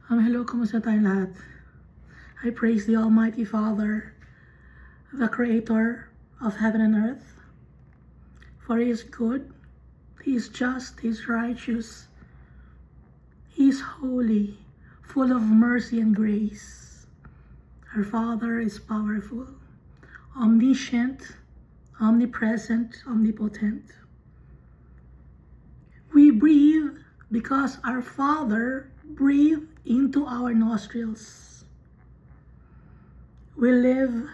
Hello, kumusta tayong lahat? I praise the Almighty Father, the Creator of heaven and earth, for He is good, He is just, He is righteous, He is holy, full of mercy and grace. Our Father is powerful, omniscient, omnipresent, omnipotent. We breathe because our Father breathed into our nostrils. We live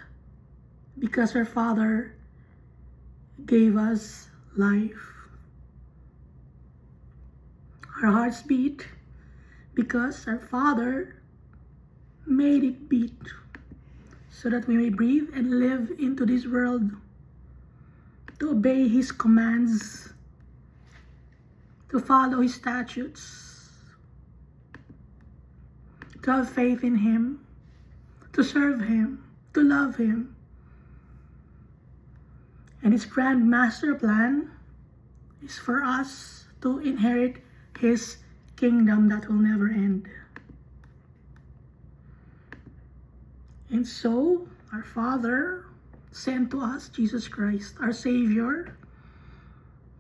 because our Father gave us life. Our hearts beat because our Father made it beat so that we may breathe and live into this world, to obey His commands, to follow His statutes, to have faith in Him, to serve Him, to love Him. And His grand master plan is for us to inherit His kingdom that will never end. And so, our Father sent to us Jesus Christ, our Savior,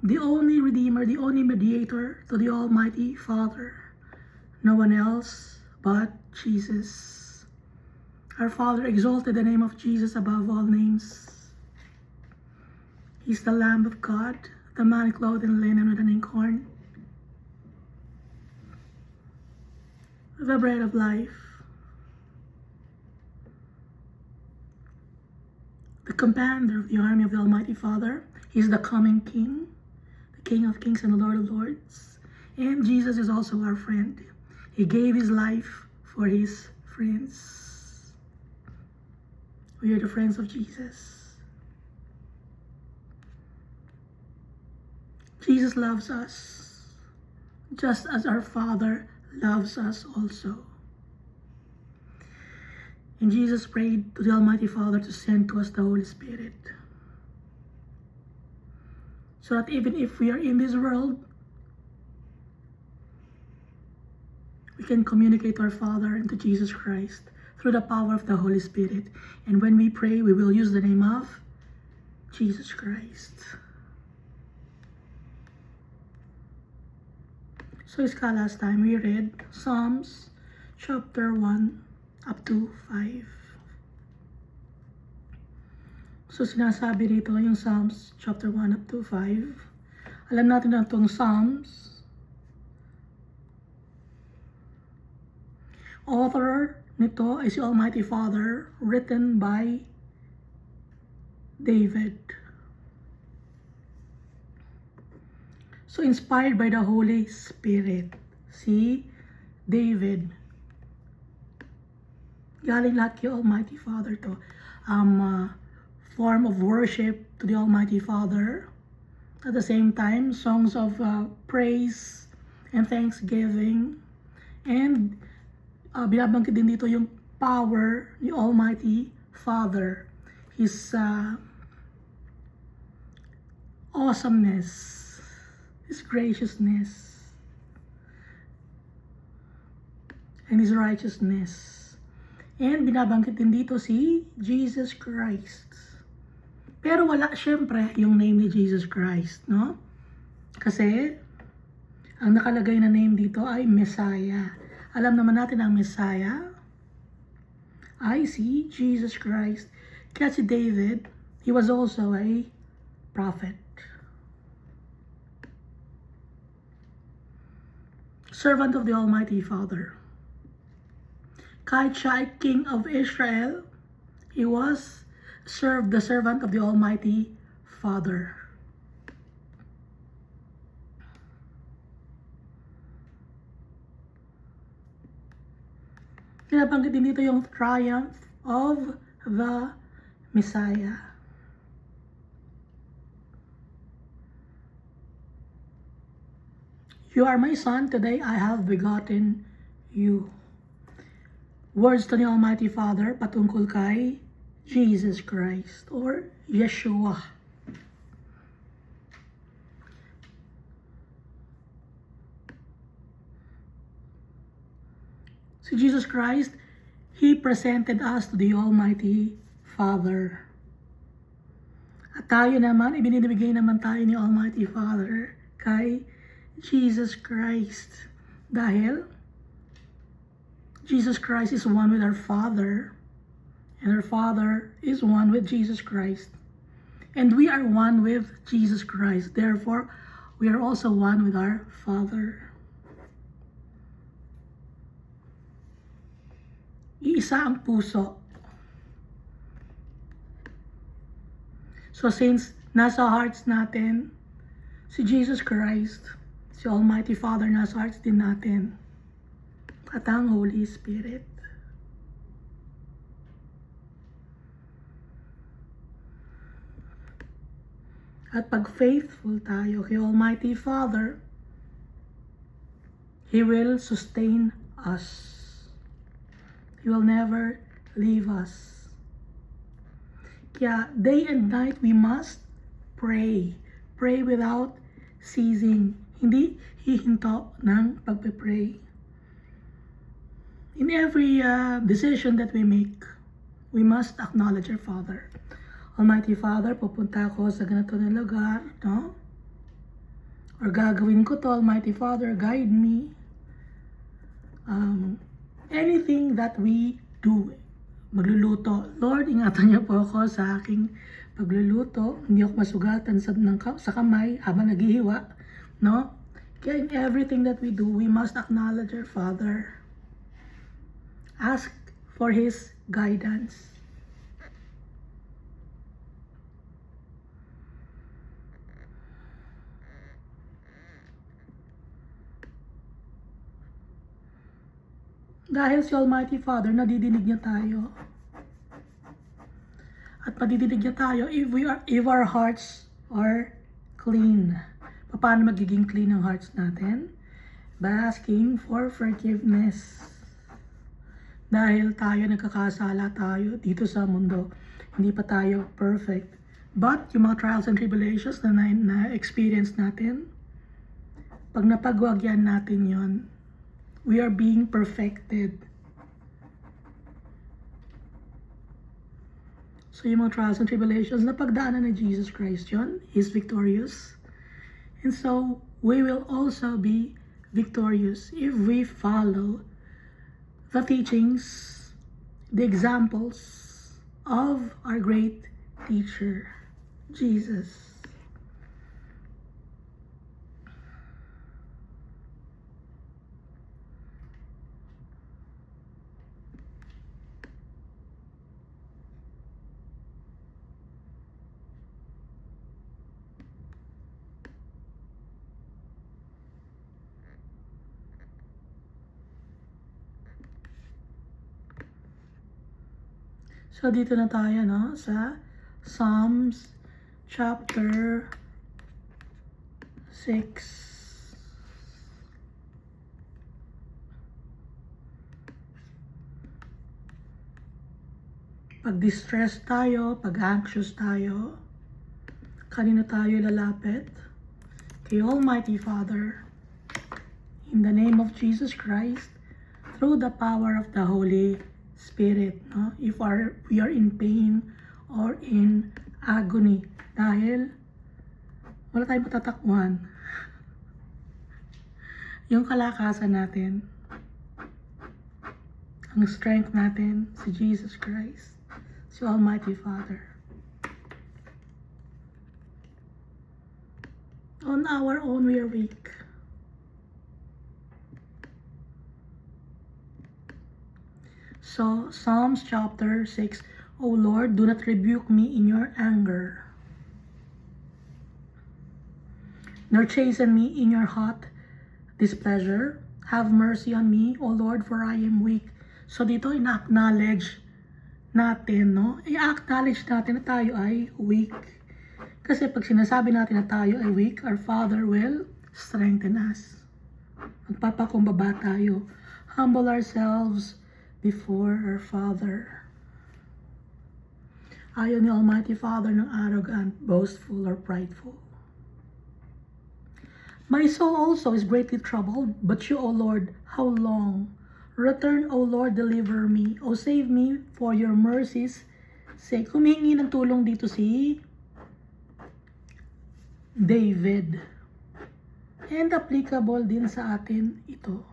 the only Redeemer, the only mediator to the Almighty Father. No one else but Jesus. Our Father exalted the name of Jesus above all names. He's the Lamb of God, the man clothed in linen with an inkhorn, the bread of life, the commander of the army of the Almighty Father. He's the coming King, the King of kings and the Lord of lords. And Jesus is also our friend. He gave His life for His friends. We are the friends of Jesus. Jesus loves us, just as our Father loves us also. And Jesus prayed to the Almighty Father to send to us the Holy Spirit, so that even if we are in this world, we can communicate to our Father and to Jesus Christ through the power of the Holy Spirit. And when we pray, we will use the name of Jesus Christ. So last time we read Psalms chapter 1 up to 5. So sinasabi dito yung Psalms chapter 1 up to 5. Alam natin na itong Psalms, author nito is the Almighty Father, written by David. So inspired by the Holy Spirit. Si David, galing lahat kay Almighty Father to. Form of worship to the Almighty Father. At the same time, songs of praise and thanksgiving. And binabanggit din dito yung power ni Almighty Father. His awesomeness, His graciousness, and His righteousness. And binabanggit din dito si Jesus Christ. Pero wala syempre yung name ni Jesus Christ, no? Kasi ang nakalagay na name dito ay Messiah. Alam naman natin ang Messiah ay si Jesus Christ. Kaya si David, he was also a prophet. Servant of the Almighty Father. Kahit siya ay King of Israel, he was the servant of the Almighty Father. Pinabanggit din dito yung triumph of the Messiah. You are my son, today I have begotten you. Words to the Almighty Father patungkol kay Jesus Christ or Yeshua. Si Jesus Christ, He presented us to the Almighty Father. At tayo naman, ibinibigay naman tayo ni Almighty Father kay Jesus Christ. Dahil Jesus Christ is one with our Father, and our Father is one with Jesus Christ. And we are one with Jesus Christ. Therefore, we are also one with our Father. Iisa ang puso. So since nasa hearts natin si Jesus Christ, si Almighty Father, nasa hearts din natin, at ang Holy Spirit. At pag faithful tayo kay Almighty Father, He will sustain us. He will never leave us. Kaya day and night we must pray. Pray without ceasing. Hindi hihinto ng pagpe-pray. In every decision that we make, we must acknowledge our Father. Almighty Father, pupunta ako sa ganito na lugar, no? Or gagawin ko to, Almighty Father, guide me. Anything that we do, magluluto, Lord, ingatan niyo po ako sa aking pagluluto. Hindi ako masugatan sa kamay habang naghihiwa, no? Kaya in everything that we do, we must acknowledge our Father. Ask for His guidance. Dahil si Almighty Father, nadidinig niya tayo. At madidinig niya tayo if our hearts are clean. Paano magiging clean ang hearts natin? By asking for forgiveness. Dahil tayo nagkakasala tayo dito sa mundo. Hindi pa tayo perfect. But yung mga trials and tribulations na experience natin, pag napagwagyan natin yon, we are being perfected. So yung mga trials and tribulations na pagdaanan ni Jesus Christ yun, He's victorious. And so we will also be victorious if we follow the teachings, the examples of our great teacher, Jesus. So dito na tayo, no, sa Psalms chapter 6. Pag distress tayo, pag anxious tayo, kanino tayo lalapit? Kay Almighty Father, in the name of Jesus Christ, through the power of the Holy Spirit, no? If we are in pain or in agony, dahil wala tayong matatakbuhan. Yung kalakasan natin, ang strength natin, si Jesus Christ, si Almighty Father. On our own, we are weak. So, Psalms chapter 6, O Lord, do not rebuke me in your anger, nor chasten me in your hot displeasure. Have mercy on me, O Lord, for I am weak. So dito, ina-acknowledge natin, no? I-acknowledge natin na tayo ay weak. Kasi pag sinasabi natin na tayo ay weak, our Father will strengthen us. Magpapakumbaba tayo. Humble ourselves before our Father. Ayaw ni Almighty Father ng arrogant, boastful, or prideful. My soul also is greatly troubled, but you, O Lord, how long? Return, O Lord, deliver me. O save me for your mercies sake. Humingi ng tulong dito si David. And applicable din sa atin ito.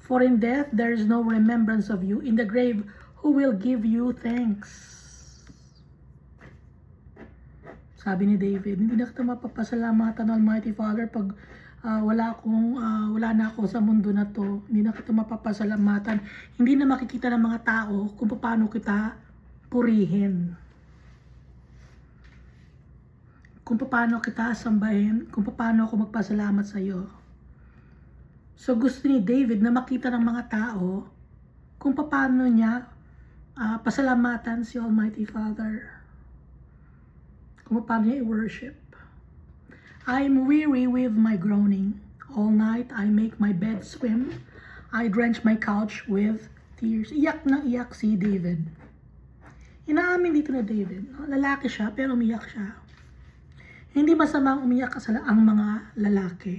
For in death there is no remembrance of you. In the grave, who will give you thanks? Sabi ni David, hindi na kita mapapasalamatan, Almighty Father, pag wala na ako sa mundo na to. Hindi na kita mapapasalamatan. Hindi na makikita ng mga tao kung paano kita purihin. Kung paano kita sambahin, kung paano ako magpasalamat sa iyo. So gusto ni David na makita ng mga tao kung paano niya pasalamatan si Almighty Father. Kung paano niya i-worship. I'm weary with my groaning. All night I make my bed swim. I drench my couch with tears. Iyak na iyak si David. Inaamin dito na David. Lalaki siya pero umiyak siya. Hindi masamang umiyak ang mga lalaki.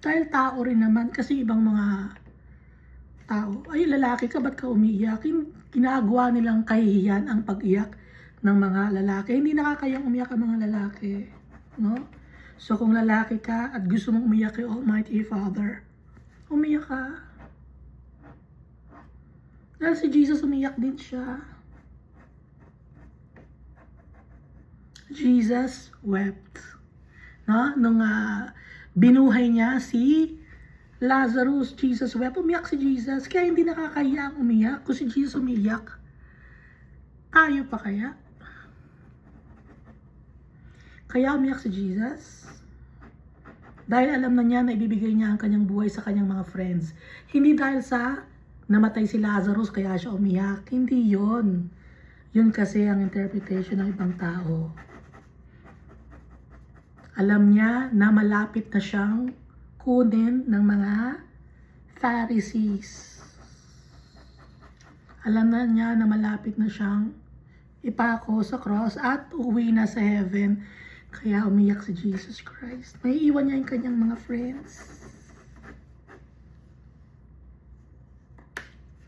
Dahil tao rin naman, kasi ibang mga tao, ay lalaki ka, ba't ka umiiyak? Ginagawa nilang kahihiyan ang pag-iyak ng mga lalaki. Hindi nakakayang umiyak ang mga lalaki. No? So kung lalaki ka at gusto mong umiyak kay Almighty Father, umiyak ka. Dahil si Jesus umiyak din siya. Jesus wept. No? Nung binuhay niya si Lazarus, Jesus wept. Umiyak si Jesus. Kaya hindi nakakaya ang umiyak. Kung si Jesus umiyak, tayo pa kaya? Kaya umiyak si Jesus. Dahil alam na niya na ibibigay niya ang kanyang buhay sa kanyang mga friends. Hindi dahil sa namatay si Lazarus kaya siya umiyak. Hindi yon. Yun kasi ang interpretation ng ibang tao. Alam niya na malapit na siyang kunin ng mga Pharisees. Alam na niya na malapit na siyang ipako sa cross at uwi na sa heaven. Kaya umiyak si Jesus Christ. May iwan niya yung kanyang mga friends.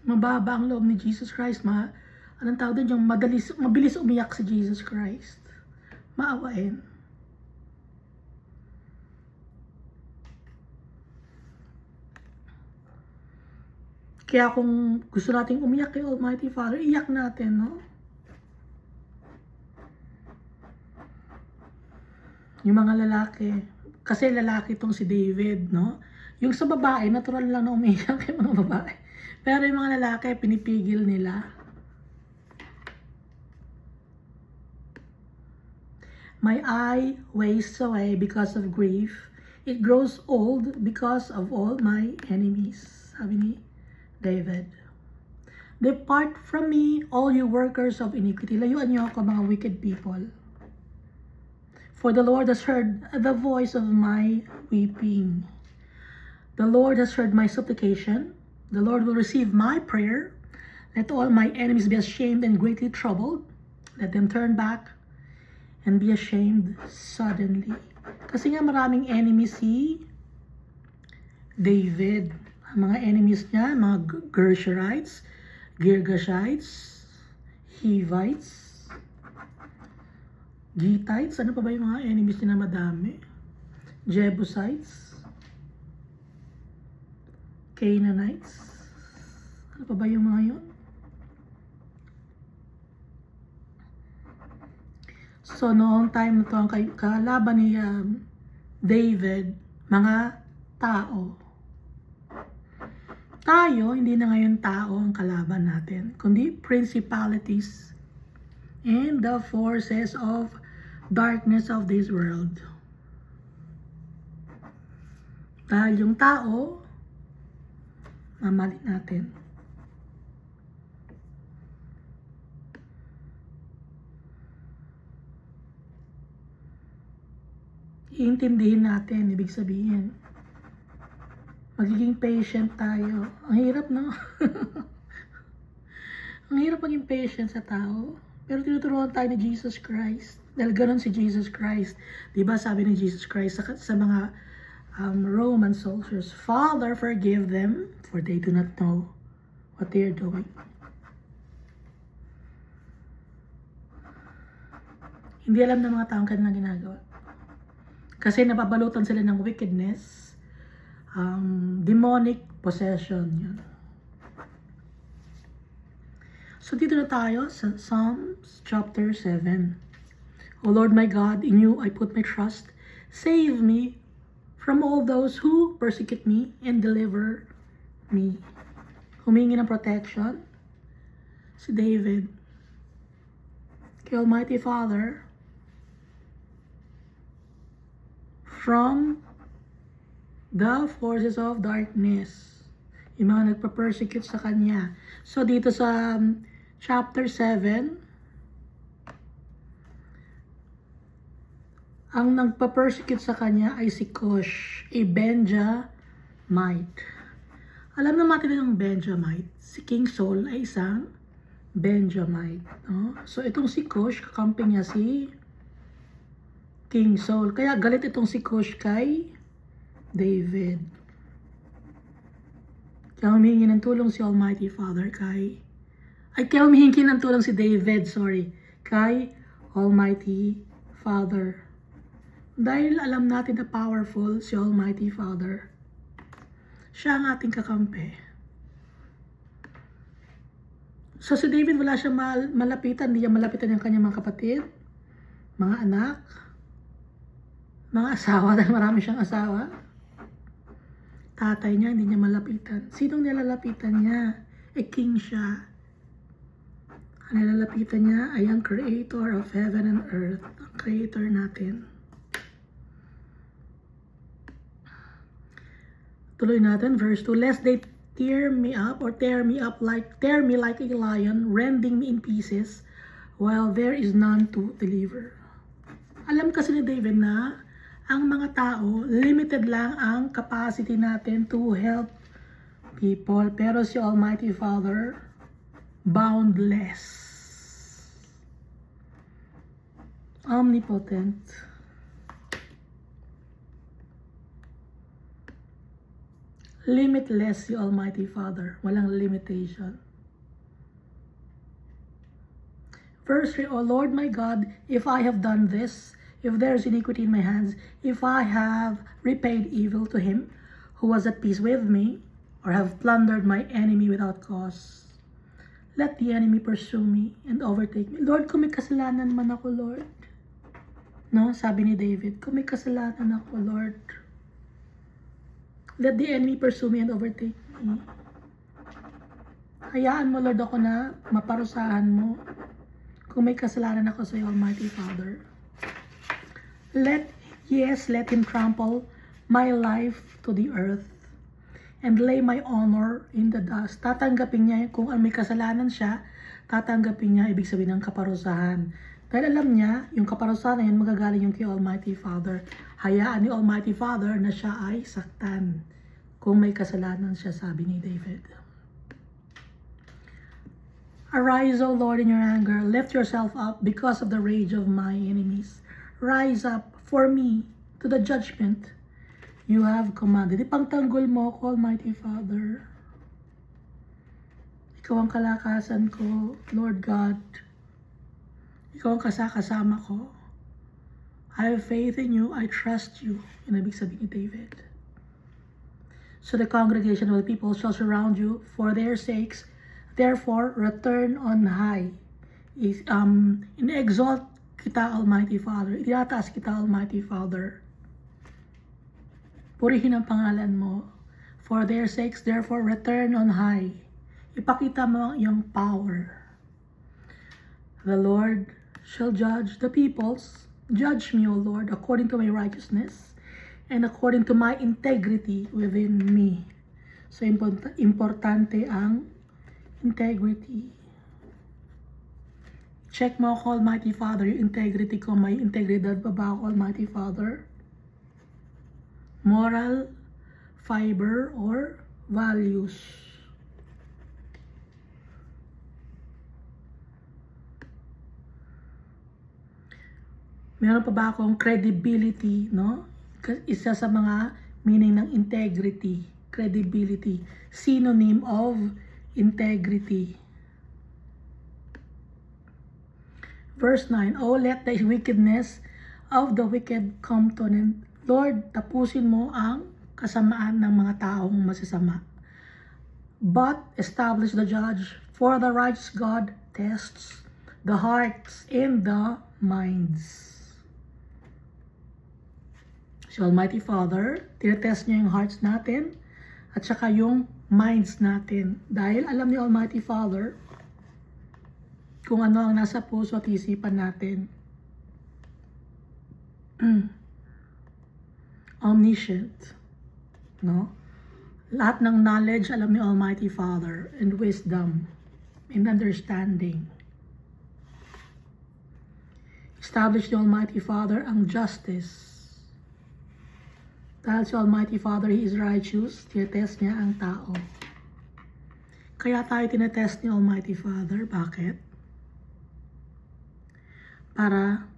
Mababa ang loob ni Jesus Christ. Anong tawag doon? Yung mabilis umiyak si Jesus Christ. Maawain. Kaya kung gusto nating umiyak kay Almighty Father, iyak natin, no? Yung mga lalaki, kasi lalaki itong si David, no? Yung sa babae, natural lang na umiyak kay mga babae. Pero yung mga lalaki, pinipigil nila. My eye wastes away because of grief. It grows old because of all my enemies. Sabi ni David. Depart from me, all you workers of iniquity. Layuan niyo ako, mga wicked people. For the Lord has heard the voice of my weeping. The Lord has heard my supplication. The Lord will receive my prayer. Let all my enemies be ashamed and greatly troubled. Let them turn back and be ashamed suddenly. Kasi nga maraming enemies si David. Ang mga enemies niya, mga Gershonites, Girgashites, Hivites, Gittites, ano pa ba yung mga enemies niya na madami? Jebusites, Canaanites, ano pa ba yung mga yun? So noong time na to, ang kalaban ni David, mga tao. Tayo, hindi na ngayon tao ang kalaban natin, kundi principalities and the forces of darkness of this world. Dahil yung tao, mamalit natin. Iintindihin natin, ibig sabihin. Magiging patient tayo. Ang hirap, no? Ang hirap maging patient sa tao. Pero tinuturuan tayo ni Jesus Christ. Dahil ganun si Jesus Christ. Diba sabi ni Jesus Christ sa mga Roman soldiers, Father, forgive them, for they do not know what they are doing. Hindi alam ng mga taong kanilang ginagawa. Kasi nababalutan sila ng wickedness, demonic possession. Yun. So dito na tayo sa Psalms chapter 7. O Lord my God, in you I put my trust. Save me from all those who persecute me and deliver me. Humingi ng protection si David kay Almighty Father from the forces of darkness. Yung mga nagpa-persecute sa kanya. So dito sa chapter 7, ang nagpa-persecute sa kanya ay si Cush, a Benjamite. Alam naman natin ng Benjamite, si King Saul ay isang Benjamite. No? So itong si Cush, kakampi niya si King Saul. Kaya galit itong si Cush kay David. Kaya humihingi ng tulong si Almighty Father kay David, kay Almighty Father. Dahil alam natin na powerful si Almighty Father. Siya ang ating kakampi. So si David wala siyang malapitan, hindi niya malapitan yung kanyang mga kapatid, mga anak, mga asawa, dahil marami siyang asawa. Tatay niya, hindi niya malapitan. Sinong nilalapitan niya? King siya. Ang nilalapitan niya ay ang Creator of heaven and earth. Ang Creator natin. Tuloy natin, verse 2. Lest they tear me like a lion, rending me in pieces, while there is none to deliver. Alam kasi ni David na ang mga tao, limited lang ang capacity natin to help people. Pero si Almighty Father, boundless, omnipotent, limitless si Almighty Father. Walang limitation. Verse 3, O Lord my God, if I have done this, if there is iniquity in my hands, if I have repaid evil to him who was at peace with me, or have plundered my enemy without cause, let the enemy pursue me and overtake me. Lord, kung may kasalanan man ako, Lord. No, sabi ni David, kung may kasalanan ako, Lord, let the enemy pursue me and overtake me. Hayaan mo, Lord, ako na maparusahan mo kung may kasalanan ako sa iyo, Almighty Father. Let him trample my life to the earth and lay my honor in the dust. Tatanggapin niya kung may kasalanan siya, tatanggapin niya, ibig sabihin ng kaparusahan. Dahil alam niya, yung kaparusahan na yun, magagaling yung kay Almighty Father. Hayaan ni Almighty Father na siya ay saktan kung may kasalanan siya, sabi ni David. Arise, O Lord, in your anger. Lift yourself up because of the rage of my enemies. Rise up for me to the judgment you have commanded. Ipagtanggol mo ako, Almighty Father. Ikaw ang kalakasan ko, Lord God. Ikaw ang kasama ko. I have faith in you. I trust you. Yung ibig sabihin ni David. So the congregation of the people shall surround you for their sakes. Therefore, return on high. In-exalt kita, Almighty Father. Itataas kita, Almighty Father. Purihin ang pangalan mo. For their sakes, therefore, return on high. Ipakita mo ang iyong power. The Lord shall judge the peoples. Judge me, O Lord, according to my righteousness and according to my integrity within me. So, importante ang integrity. Check mo ako, Almighty Father, yung integrity ko. May integridad ba ako, Almighty Father? Moral, fiber, or values? Meron pa ba akong credibility, no? Isa sa mga meaning ng integrity, credibility, synonym of integrity. Verse 9, oh, let the wickedness of the wicked come to an end. Lord, tapusin mo ang kasamaan ng mga taong masasama. But establish the judge, for the righteous God tests the hearts and the minds. Si Almighty Father, tinetest niya yung hearts natin at saka yung minds natin. Dahil alam ni Almighty Father kung ano ang nasa puso at isipan natin. Omniscient. No? Lahat ng knowledge alam ni Almighty Father, and wisdom and understanding. Establish ni Almighty Father ang justice. Dahil si Almighty Father, He is righteous, tinetest niya ang tao. Kaya tayo tinetest ni Almighty Father. Bakit? Para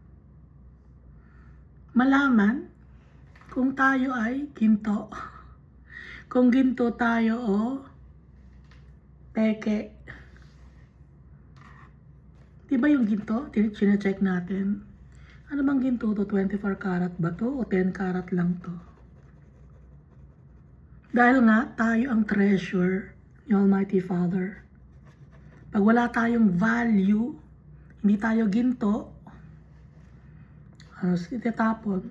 malaman kung tayo ay ginto. Kung ginto tayo o peke. Diba yung ginto? Chine-check natin. Ano bang ginto to? 24 karat ba to? O 10 karat lang to? Dahil nga tayo ang treasure ni Almighty Father. Pag wala tayong value, hindi tayo ginto, itatapon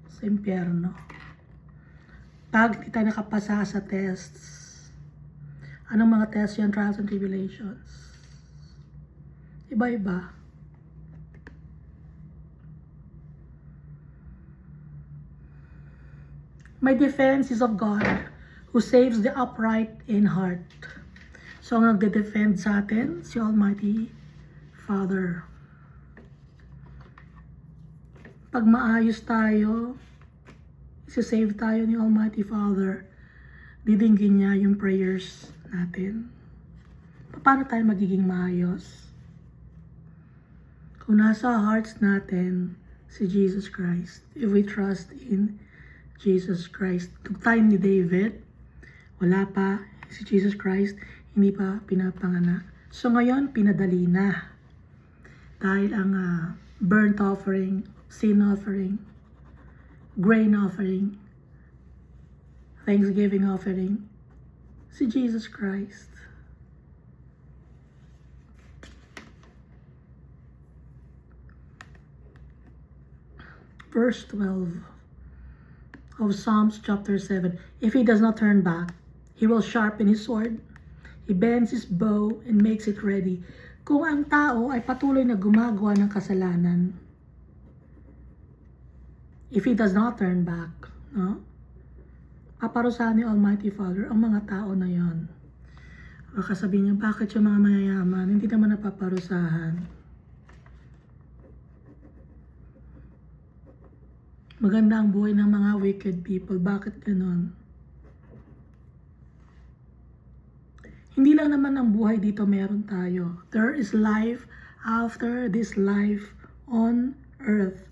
sa impyerno. Pag hindi tayo nakapasa sa tests, anong mga tests yan? Trials and tribulations. Iba-iba. My defense is of God, who saves the upright in heart. So, ang nagde-defend sa atin, si Almighty Father. Pag maayos tayo, save tayo ni Almighty Father, didinggin niya yung prayers natin. Paano tayo magiging maayos? Kung nasa hearts natin si Jesus Christ, if we trust in Jesus Christ. Nung time ni David, wala pa si Jesus Christ, hindi pa pinapanganak. So ngayon, pinadali na. Dahil ang burnt offering, sin offering, grain offering, thanksgiving offering, si Jesus Christ. Verse 12 of Psalms chapter 7. If he does not turn back, he will sharpen his sword. He bends his bow and makes it ready. Kung ang tao ay patuloy na gumagawa ng kasalanan, if he does not turn back, no? Paparusahan ni Almighty Father ang mga tao na yon. Baka sabihin niyo, bakit yung mga mayayaman hindi naman napaparusahan? Maganda ang buhay ng mga wicked people. Bakit ganon? Hindi lang naman ang buhay dito meron tayo. There is life after this life on earth.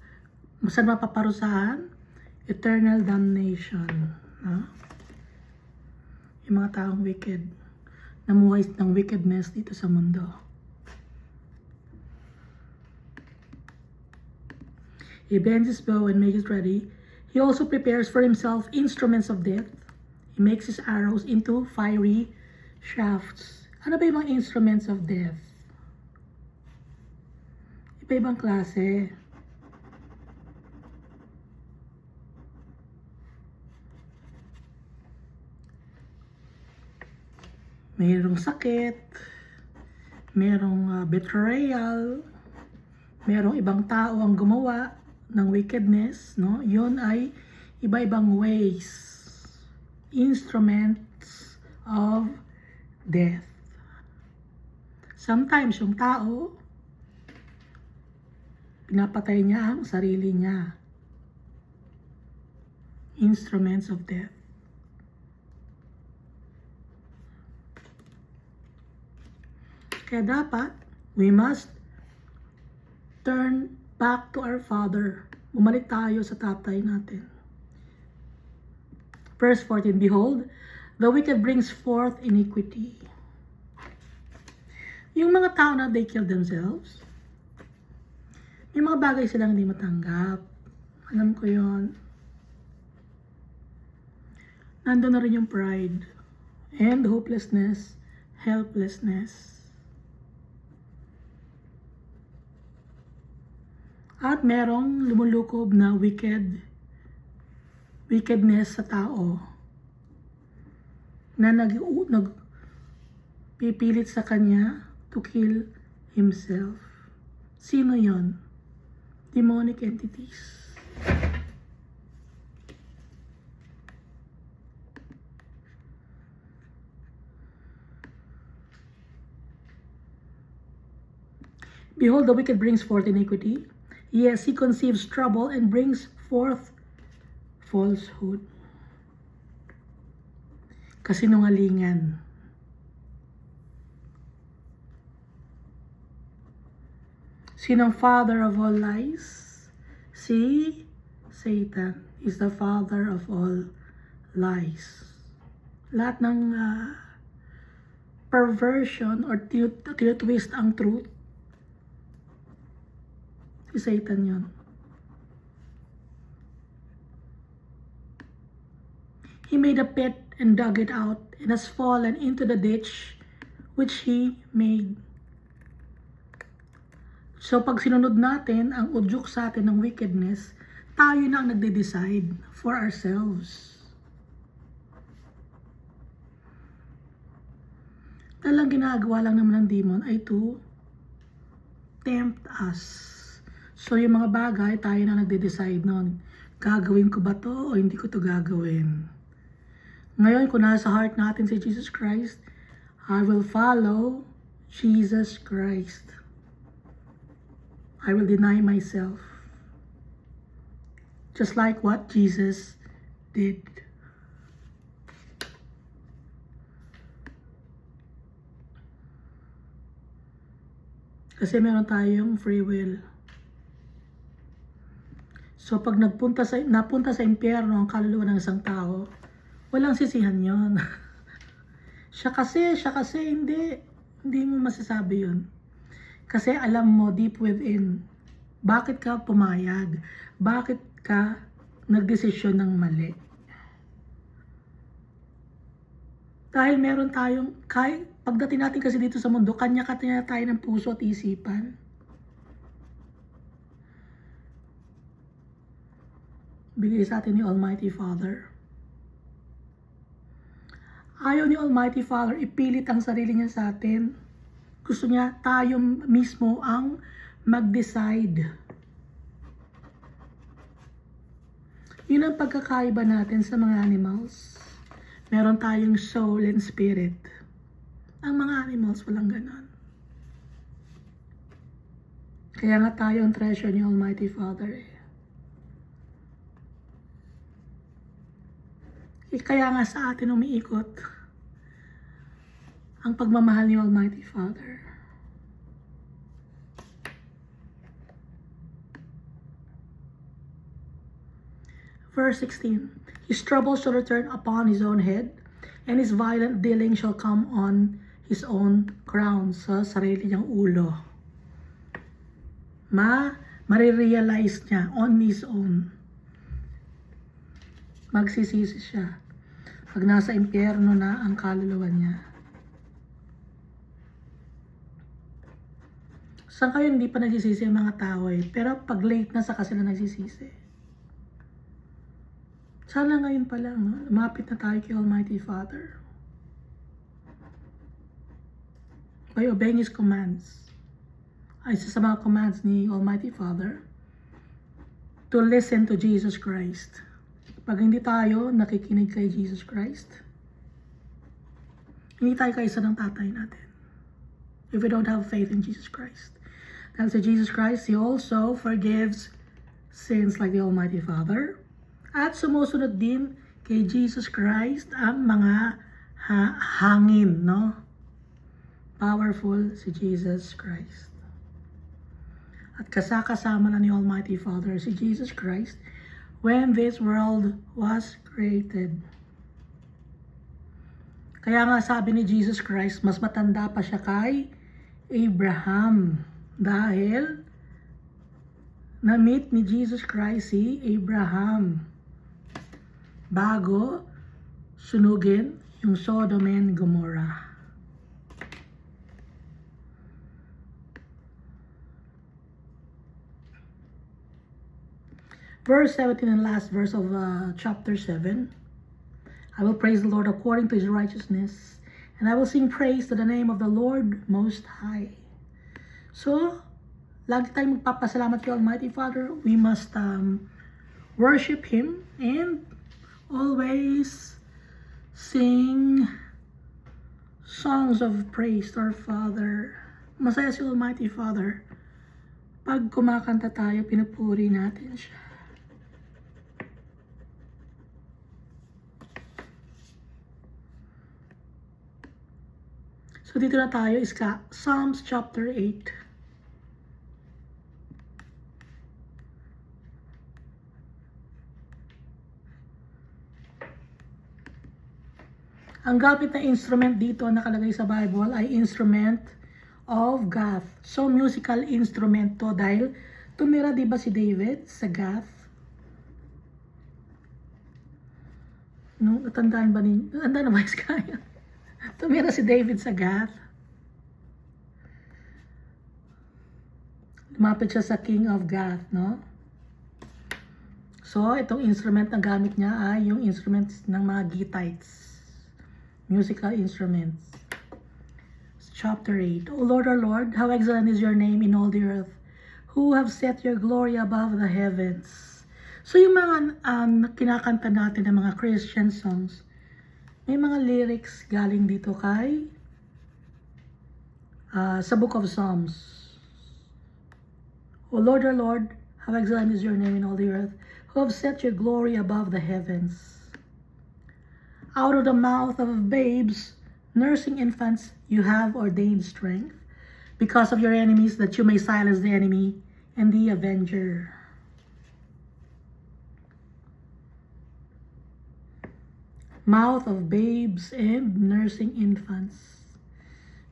Saan mapaparusahan? Eternal damnation. No? Yung mga taong wicked. Namuhay ng wickedness dito sa mundo. He bends his bow and makes it ready. He also prepares for himself instruments of death. He makes his arrows into fiery shafts. Ano ba yung mga instruments of death? Iba-ibang klase. Mayroong sakit, mayroong betrayal, mayroong ibang tao ang gumawa ng wickedness, no? Yon ay iba-ibang ways, instruments of death. Sometimes yung tao, pinapatay niya ang sarili niya. Instruments of death. Kaya dapat, we must turn back to our Father. Bumalik tayo sa tatay natin. Verse 14, behold, the wicked brings forth iniquity. Yung mga tao na they kill themselves, may mga bagay silang hindi matanggap. Alam ko yon. Nandun na rin yung pride and hopelessness, helplessness. At merong lumulukob na wickedness sa tao na nagpipilit sa kanya to kill himself. Sino yon? Demonic entities. Behold, the wicked brings forth iniquity. Yes, he conceives trouble and brings forth falsehood. Kasinungalingan. Sinong father of all lies? Si Satan is the father of all lies. Lahat ng perversion or tinutwist ang truth, si Satan yun. He made a pit and dug it out and has fallen into the ditch which he made. So pag sinunod natin ang udyok sa atin ng wickedness, tayo na ang nagde-decide for ourselves. Talang ginagawa lang naman ng demon ay to tempt us. So yung mga bagay, tayo na nagde-decide nun. Gagawin ko ba to o hindi ko to gagawin? Ngayon, kung nasa heart natin si Jesus Christ, I will follow Jesus Christ. I will deny myself. Just like what Jesus did. Kasi meron tayong free will. So pag napunta sa impyerno ang kaluluwa ng isang tao, walang sisihan yon. siya kasi, hindi mo masasabi yun. Kasi alam mo deep within, bakit ka pumayag? Bakit ka nagdesisyon ng mali? Dahil meron tayong, pagdating natin kasi dito sa mundo, kanya-kanya tayo ng puso at isipan. Bigay sa atin ni Almighty Father. Ayaw ni Almighty Father ipilit ang sarili niya sa atin. Gusto niya tayo mismo ang mag-decide. Yun ang pagkakaiba natin sa mga animals. Meron tayong soul and spirit. Ang mga animals walang ganon. Kaya nga tayo ang treasure ni Almighty Father. Kaya nga sa atin umiikot ang pagmamahal ni Almighty Father. Verse 16, his trouble shall return upon his own head, and his violent dealing shall come on his own crown, sa sarili niyang ulo. Marirealize niya on his own. Magsisisi siya pag nasa impyerno na ang kaluluwa niya. Sa ngayon, hindi pa nagsisisi ang mga tao pero pag late na saka sila nagsisisi. Sana ngayon pa lang, no? Lumapit na tayo kay Almighty Father. By obeying His commands. Ay isa sa mga commands ni Almighty Father, to listen to Jesus Christ. Pag hindi tayo nakikinig kay Jesus Christ, hindi tayo kaisa ng tatay natin. If we don't have faith in Jesus Christ. Dahil sa Jesus Christ, He also forgives sins like the Almighty Father. At sumusunod din kay Jesus Christ ang mga hangin, no? Powerful si Jesus Christ. at kasama na ni Almighty Father si Jesus Christ when this world was created. Kaya nga sabi ni Jesus Christ, mas matanda pa siya kay Abraham dahil na-meet ni Jesus Christ si Abraham bago sunugin yung Sodom and Gomorrah. Verse 17 and last verse of chapter 7. I will praise the Lord according to His righteousness, and I will sing praise to the name of the Lord Most High. So, lagi tayong magpapasalamat kay Almighty Father. We must worship Him and always sing songs of praise to our Father. Masaya si Almighty Father. Pag kumakanta tayo, pinupuri natin siya. So dito na tayo is Psalms chapter 8. Ang gamit na instrument dito nakalagay sa Bible ay instrument of Gath. So musical instrument to dahil tumira diba si David sa Gath? No, natandaan ba ninyo? Natandaan na ba kaya? Tumira si David sa Gath. Lumapit siya sa King of Gath, no? So, itong instrument na gamit niya ay yung instruments ng mga Gittites. Musical instruments. Chapter 8. O Lord, our Lord, how excellent is your name in all the earth, who have set your glory above the heavens. So, yung mga kinakanta natin ng mga Christian songs, may mga lyrics galing dito kay sa Book of Psalms. O Lord, our Lord, how excellent is your name in all the earth, who have set your glory above the heavens. Out of the mouth of babes, nursing infants, you have ordained strength, because of your enemies, that you may silence the enemy and the avenger. Mouth of babes and nursing infants.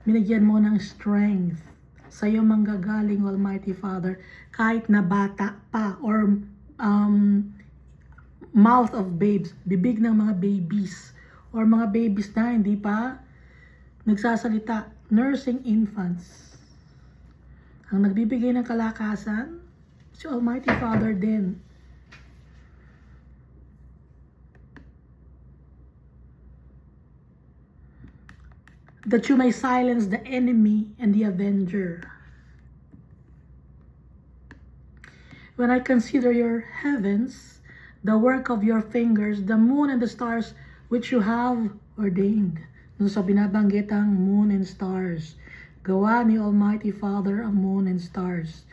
Binigyan mo ng strength sa iyo manggagaling, Almighty Father, kahit na bata pa or mouth of babes, bibig ng mga babies or mga babies na hindi pa nagsasalita, nursing infants. Ang nagbibigay ng kalakasan, si Almighty Father din. That you may silence the enemy and the avenger. When I consider your heavens, the work of your fingers, the moon and the stars which you have ordained. So binabanggit ang moon and stars. Gawa ni Almighty Father ang moon and stars.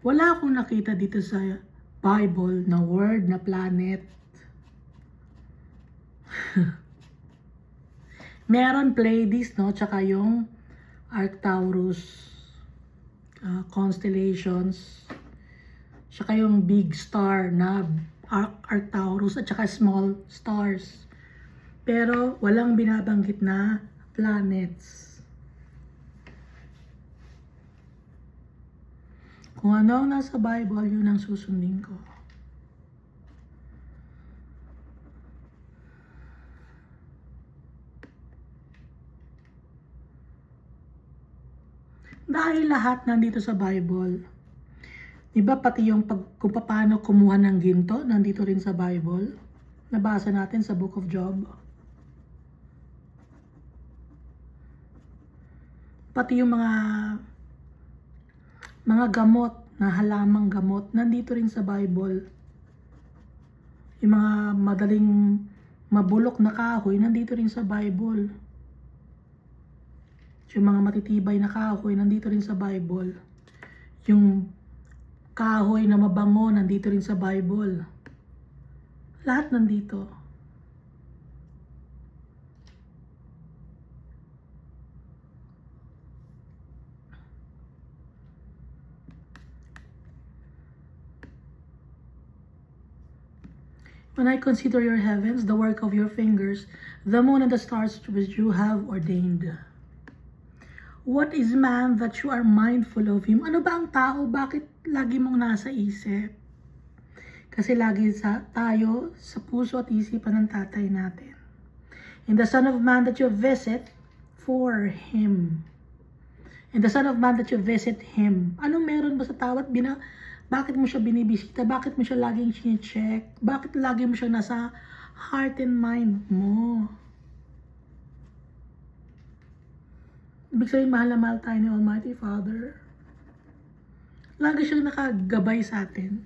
Wala akong nakita dito sa Bible na word na planet. Meron Pleiades, no? Tsaka yung Arcturus, constellations. Tsaka yung big star na Arcturus at tsaka small stars. Pero walang binabanggit na planets. Kung ano ang nasa Bible, yun ang susundin ko. Dahil lahat nandito sa Bible. Diba pati yung kung paano kumuha ng ginto, nandito rin sa Bible. Nabasa natin sa Book of Job. Pati yung mga gamot, na halamang gamot, nandito rin sa Bible. Yung mga madaling mabulok na kahoy, nandito rin sa Bible. Yung mga matitibay na kahoy, nandito rin sa Bible. Yung kahoy na mabango, nandito rin sa Bible. Lahat nandito. When I consider your heavens, the work of your fingers, the moon and the stars which you have ordained. What is man that you are mindful of him? Ano ba ang tao? Bakit lagi mong nasa isip? Kasi lagi tayo sa puso at isipan ng tatay natin. And the Son of Man that you visit for him. And the Son of Man that you visit him. Anong meron ba sa tao at bakit mo siya binibisita? Bakit mo siya laging chine-check? Bakit lagi mo siya nasa heart and mind mo? Ibig sabihin, mahal na mahal tayo ni Almighty Father. Lagi siyang nakagabay sa atin.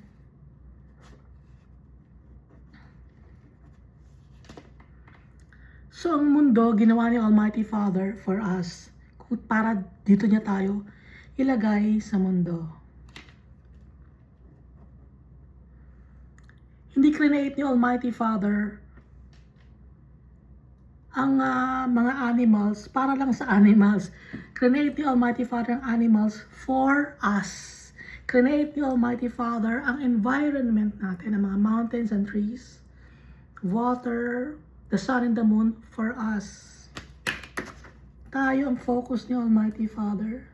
So, ang mundo, ginawa ni Almighty Father for us. Para dito niya tayo ilagay sa mundo. Hindi create ni Almighty Father ang mga animals para lang sa animals. Create ni Almighty Father ang animals for us. Create ni Almighty Father ang environment natin, ang mga mountains and trees, water, the sun and the moon for us. Tayo ang focus ni Almighty Father.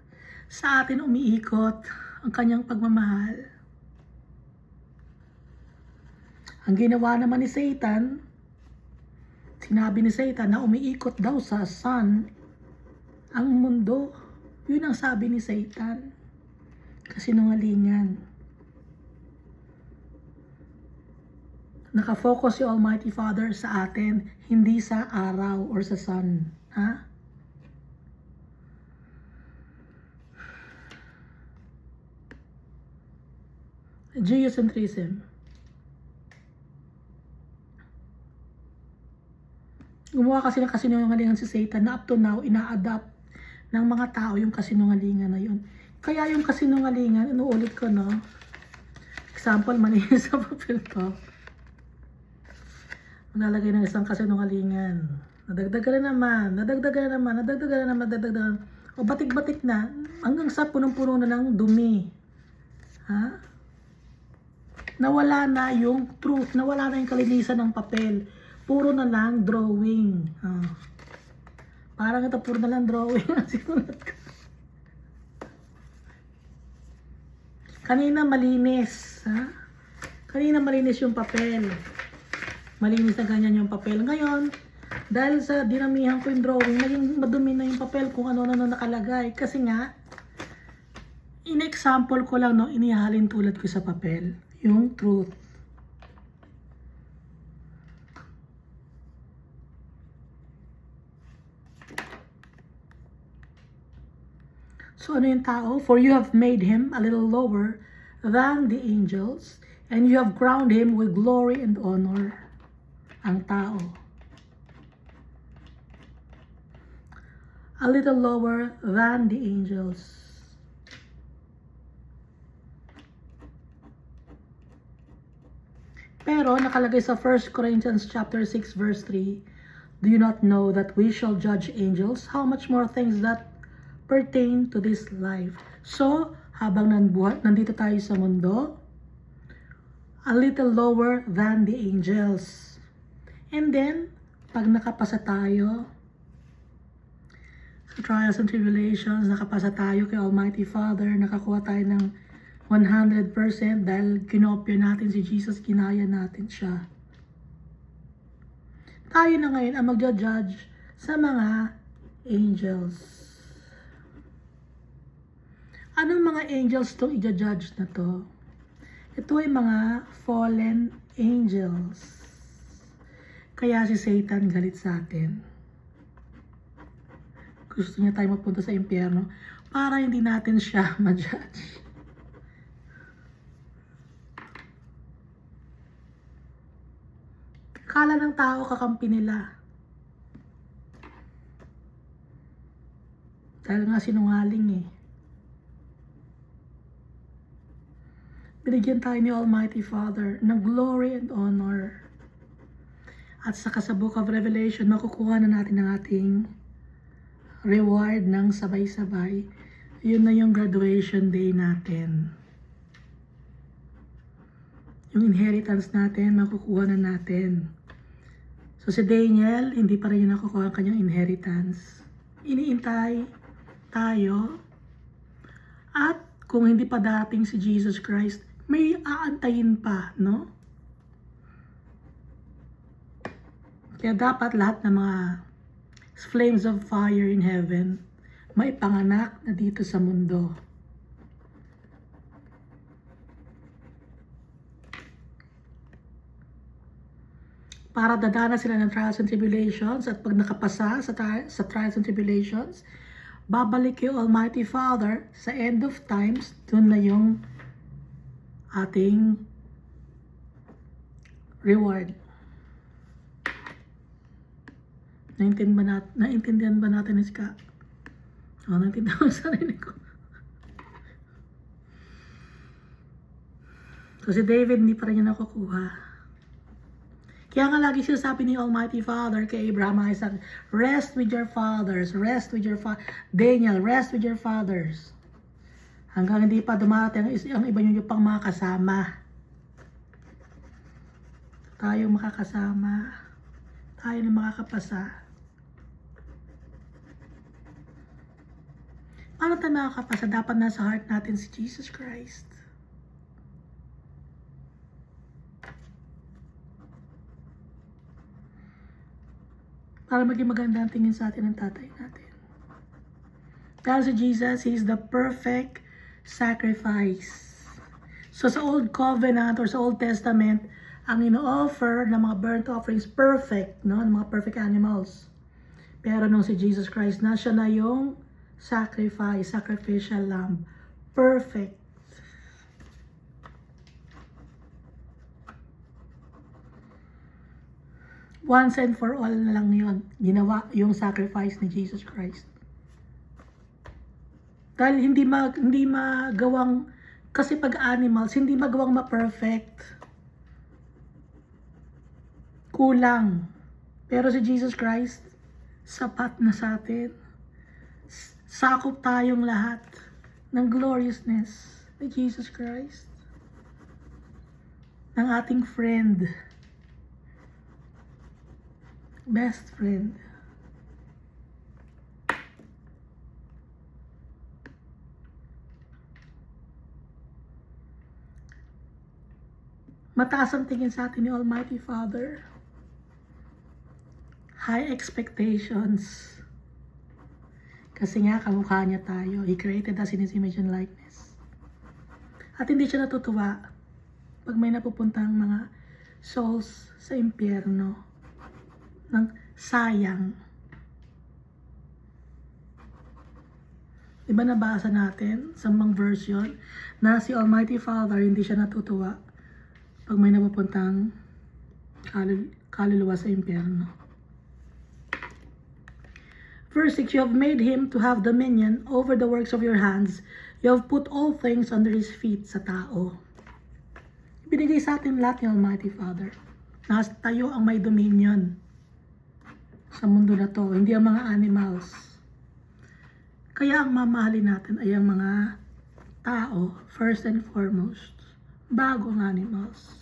Sa atin umiikot ang kanyang pagmamahal. Ang ginawa naman ni Satan, sinabi ni Satan na umiikot daw sa sun ang mundo. Yun ang sabi ni Satan. Kasinungalingan. Nakafocus si Almighty Father sa atin, hindi sa araw or sa sun. Ha? Geocentrism. Gumawa kasi ng kasinungalingan si Satan na up to now, ina-adapt ng mga tao yung kasinungalingan na yun. Kaya yung kasinungalingan, inuulit ko, no? Example, malinis sa papel ko. Malalagay ng isang kasinungalingan. Nadagdagan na naman. O batik-batik na, hanggang sa punong-puno na ng dumi. Ha? Nawala na yung truth, nawala na yung kalinisan ng papel. Puro na lang drawing. Parang ito, puro na lang drawing. Sinulat ko. Kanina malinis. Ha? Kanina malinis yung papel. Malinis na ganyan yung papel. Ngayon, dahil sa dinamihan ko yung drawing, naging madumi na yung papel kung ano na nakalagay. Kasi nga, in-example ko lang, no, inihalin tulad ko sa papel. Yung truth. So ano yung tao? For you have made him a little lower than the angels, and you have crowned him with glory and honor. Ang tao. A little lower than the angels. Pero nakalagay sa 1 Corinthians chapter 6 verse 3, do you not know that we shall judge angels? How much more things that pertain to this life. So, habang nandito tayo sa mundo, a little lower than the angels. And then, pag nakapasa tayo sa trials and tribulations, nakapasa tayo kay Almighty Father, nakakuha tayo ng 100% dahil kinopya natin si Jesus, ginaya natin siya. Tayo na ngayon ang magja-judge sa mga angels. Anong mga angels itong i-judge na to? Ito ay mga fallen angels. Kaya si Satan galit sa atin. Gusto niya tayo mapunta sa impyerno para hindi natin siya ma-judge. Kala ng tao kakampi nila. Dahil nga sinungaling eh. Binigyan tayo ni Almighty Father ng glory and honor. At saka sa Book of Revelation, makukuha na natin ang ating reward ng sabay-sabay. Yun na yung graduation day natin. yung inheritance natin, makukuha na natin. So si Daniel, hindi pa rin niya nakukuha ang kanyang inheritance. Iniintay tayo. At kung hindi pa dating si Jesus Christ, may aantayin pa, no? Kaya dapat lahat ng mga flames of fire in heaven, maipanganak na dito sa mundo. Para dadana sila ng trials and tribulations, at pag nakapasa sa trials and tribulations, babalik yung Almighty Father sa end of times, dun na yung ating reward. Naintindihan ba natin Iska? Naintindihan ko sa sarili ko. So si David hindi pa rin niya nakukuha. Kaya nga lagi sinasabi ni Almighty Father kay Abraham, Isaac, rest with your fathers, rest with your Daniel, rest with your fathers. Hanggang hindi pa dumating ang iba nyo pang mga kasama. Tayo makakasama. Tayo na makakapasa. Paano tayo makakapasa? Dapat nasa heart natin si Jesus Christ. Para maging maganda ang tingin sa atin ng tatay natin. Dahil si Jesus, He is the perfect sacrifice. So sa Old Covenant or sa Old Testament, ang ino-offer ng mga burnt offerings, perfect, no? Ng mga perfect animals. Pero nung si Jesus Christ na, siya na yung sacrificial lamb. Perfect. Once and for all na lang yun. Ginawa yung sacrifice ni Jesus Christ. Dahil hindi magawang, kasi pag animals, hindi magawang ma-perfect. Kulang. Pero si Jesus Christ, sapat na sa atin. Sakop tayong lahat ng gloriousness ni Jesus Christ. Ng ating friend. Best friend. Mataas ang tingin sa atin ni Almighty Father. High expectations. Kasi nga, kamukha niya tayo. He created us in His image and likeness. At hindi siya natutuwa pag may napupuntang mga souls sa impyerno. Ng sayang. Diba nabasa natin sa mga version na si Almighty Father hindi siya natutuwa pag may napupuntang kaluluwa sa impyerno. Verse 6, you have made Him to have dominion over the works of your hands. You have put all things under His feet sa tao. Binigay sa atin lahat ni Almighty Father. Nas tayo ang may dominion sa mundo na to, hindi ang mga animals. Kaya ang mamahalin natin ay ang mga tao, first and foremost, bago ang animals.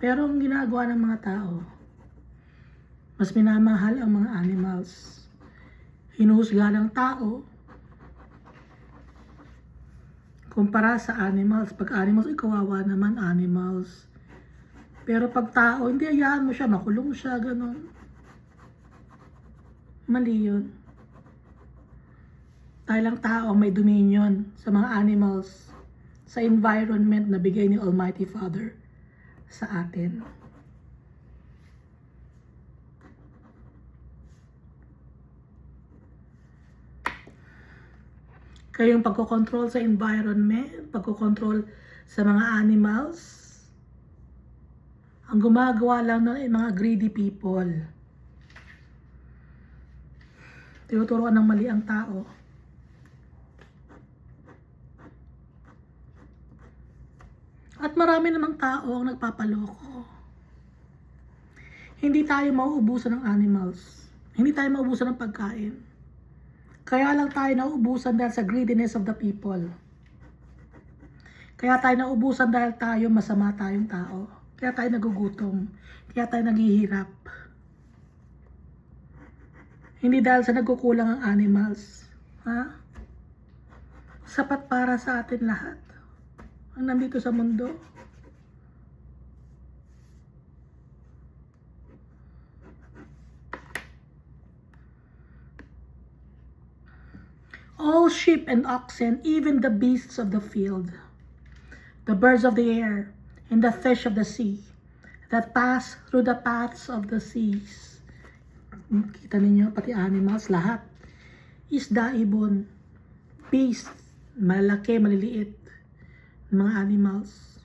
Pero ang ginagawa ng mga tao, mas minamahal ang mga animals. Hinuhusga ng tao kumpara sa animals. Pag animals, kawawa naman animals. Pero pag tao, hindi hayaan mo siya, makulong siya, gano'n. Mali yun. Dahil ang tao may dominion sa mga animals, sa environment na bigay ni Almighty Father sa atin. Kaya yung pagkocontrol sa environment, pagkocontrol sa mga animals, ang gumagawa lang nun ay mga greedy people. Tinuturuan ng mali ang tao. At marami namang tao ang nagpapaloko. Hindi tayo mauubusan ng animals. Hindi tayo mauubusan ng pagkain. Kaya lang tayo nauubusan dahil sa greediness of the people. Kaya tayo naubusan dahil masama tayong tao. Kaya tayo nagugutom. Kaya tayo naghihirap. Hindi dahil sa nagkukulang ang animals. Ha? Sapat para sa atin lahat. Ang nandito sa mundo. All sheep and oxen, even the beasts of the field, the birds of the air, and the fish of the sea, that pass through the paths of the seas. Kita ninyo, pati animals, lahat. Isda, ibon, beast, malaki, maliliit, mga animals.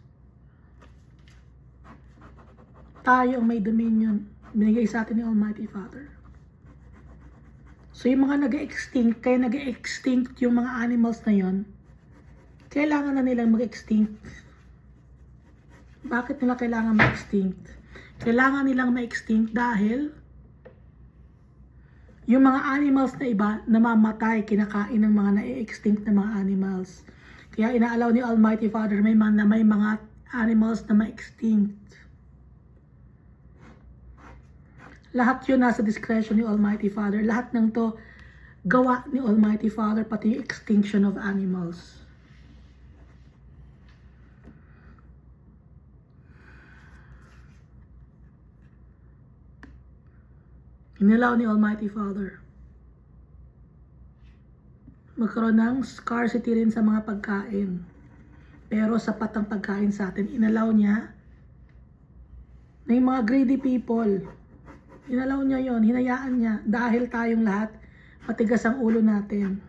Tayo ang may dominion, binigay sa atin ni Almighty Father. So yung mga nag-extinct, kaya nag-extinct yung mga animals na yon, kailangan na nilang mag-extinct. Bakit nila kailangan ma-extinct? Kailangan nilang ma-extinct dahil yung mga animals na iba namamatay, kinakain ng mga na-extinct na mga animals. Kaya inaalaw ni Almighty Father may mga animals na ma-extinct. Lahat yun nasa discretion ni Almighty Father. Lahat ng to gawa ni Almighty Father, pati yung extinction of animals. Inilaw ni Almighty Father magkaroon ng scarcity rin sa mga pagkain. Pero sapat ang pagkain sa atin. Inalaw niya na yung mga greedy people, inalaw niya yon, hinayaan niya dahil tayong lahat matigas ang ulo natin.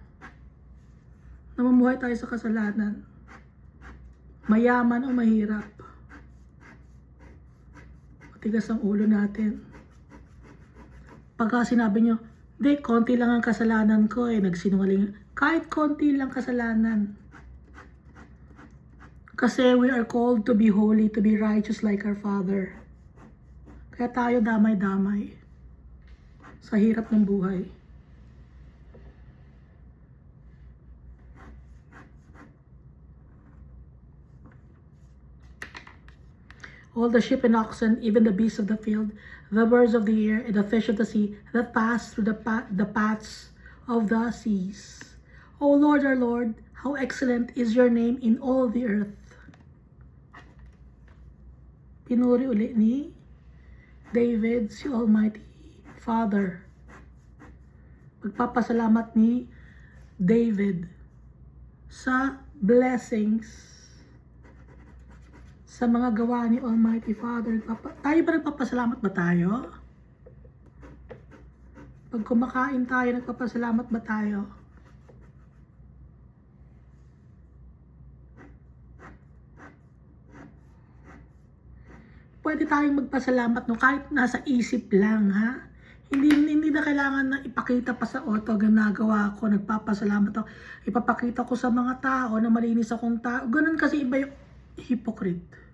Namumuhay tayo sa kasalanan. Mayaman o mahirap. Matigas ang ulo natin. Pagka sinabi nyo, di, konti lang ang kasalanan ko nagsinungaling. Kahit konti lang kasalanan. Kasi we are called to be holy, to be righteous like our Father. Kaya tayo damay-damay sa hirap ng buhay. All the sheep and oxen, even the beasts of the field, the birds of the air, and the fish of the sea, that pass through the paths of the seas. O Lord, our Lord, how excellent is your name in all the earth. Pinuri uli ni David si Almighty Father. Magpapasalamat ni David sa blessings sa mga gawa ni Almighty Father. Tayo ba nagpapasalamat ba tayo? Pag kumakain tayo, nagpapasalamat ba tayo? Pwede tayong magpasalamat kahit nasa isip lang, ha? Hindi na kailangan na ipakita pa sa auto, ginagawa ko, nagpapasalamat ako. Ipapakita ko sa mga tao na malinis akong tao. Ganun kasi iba yung hypocrite.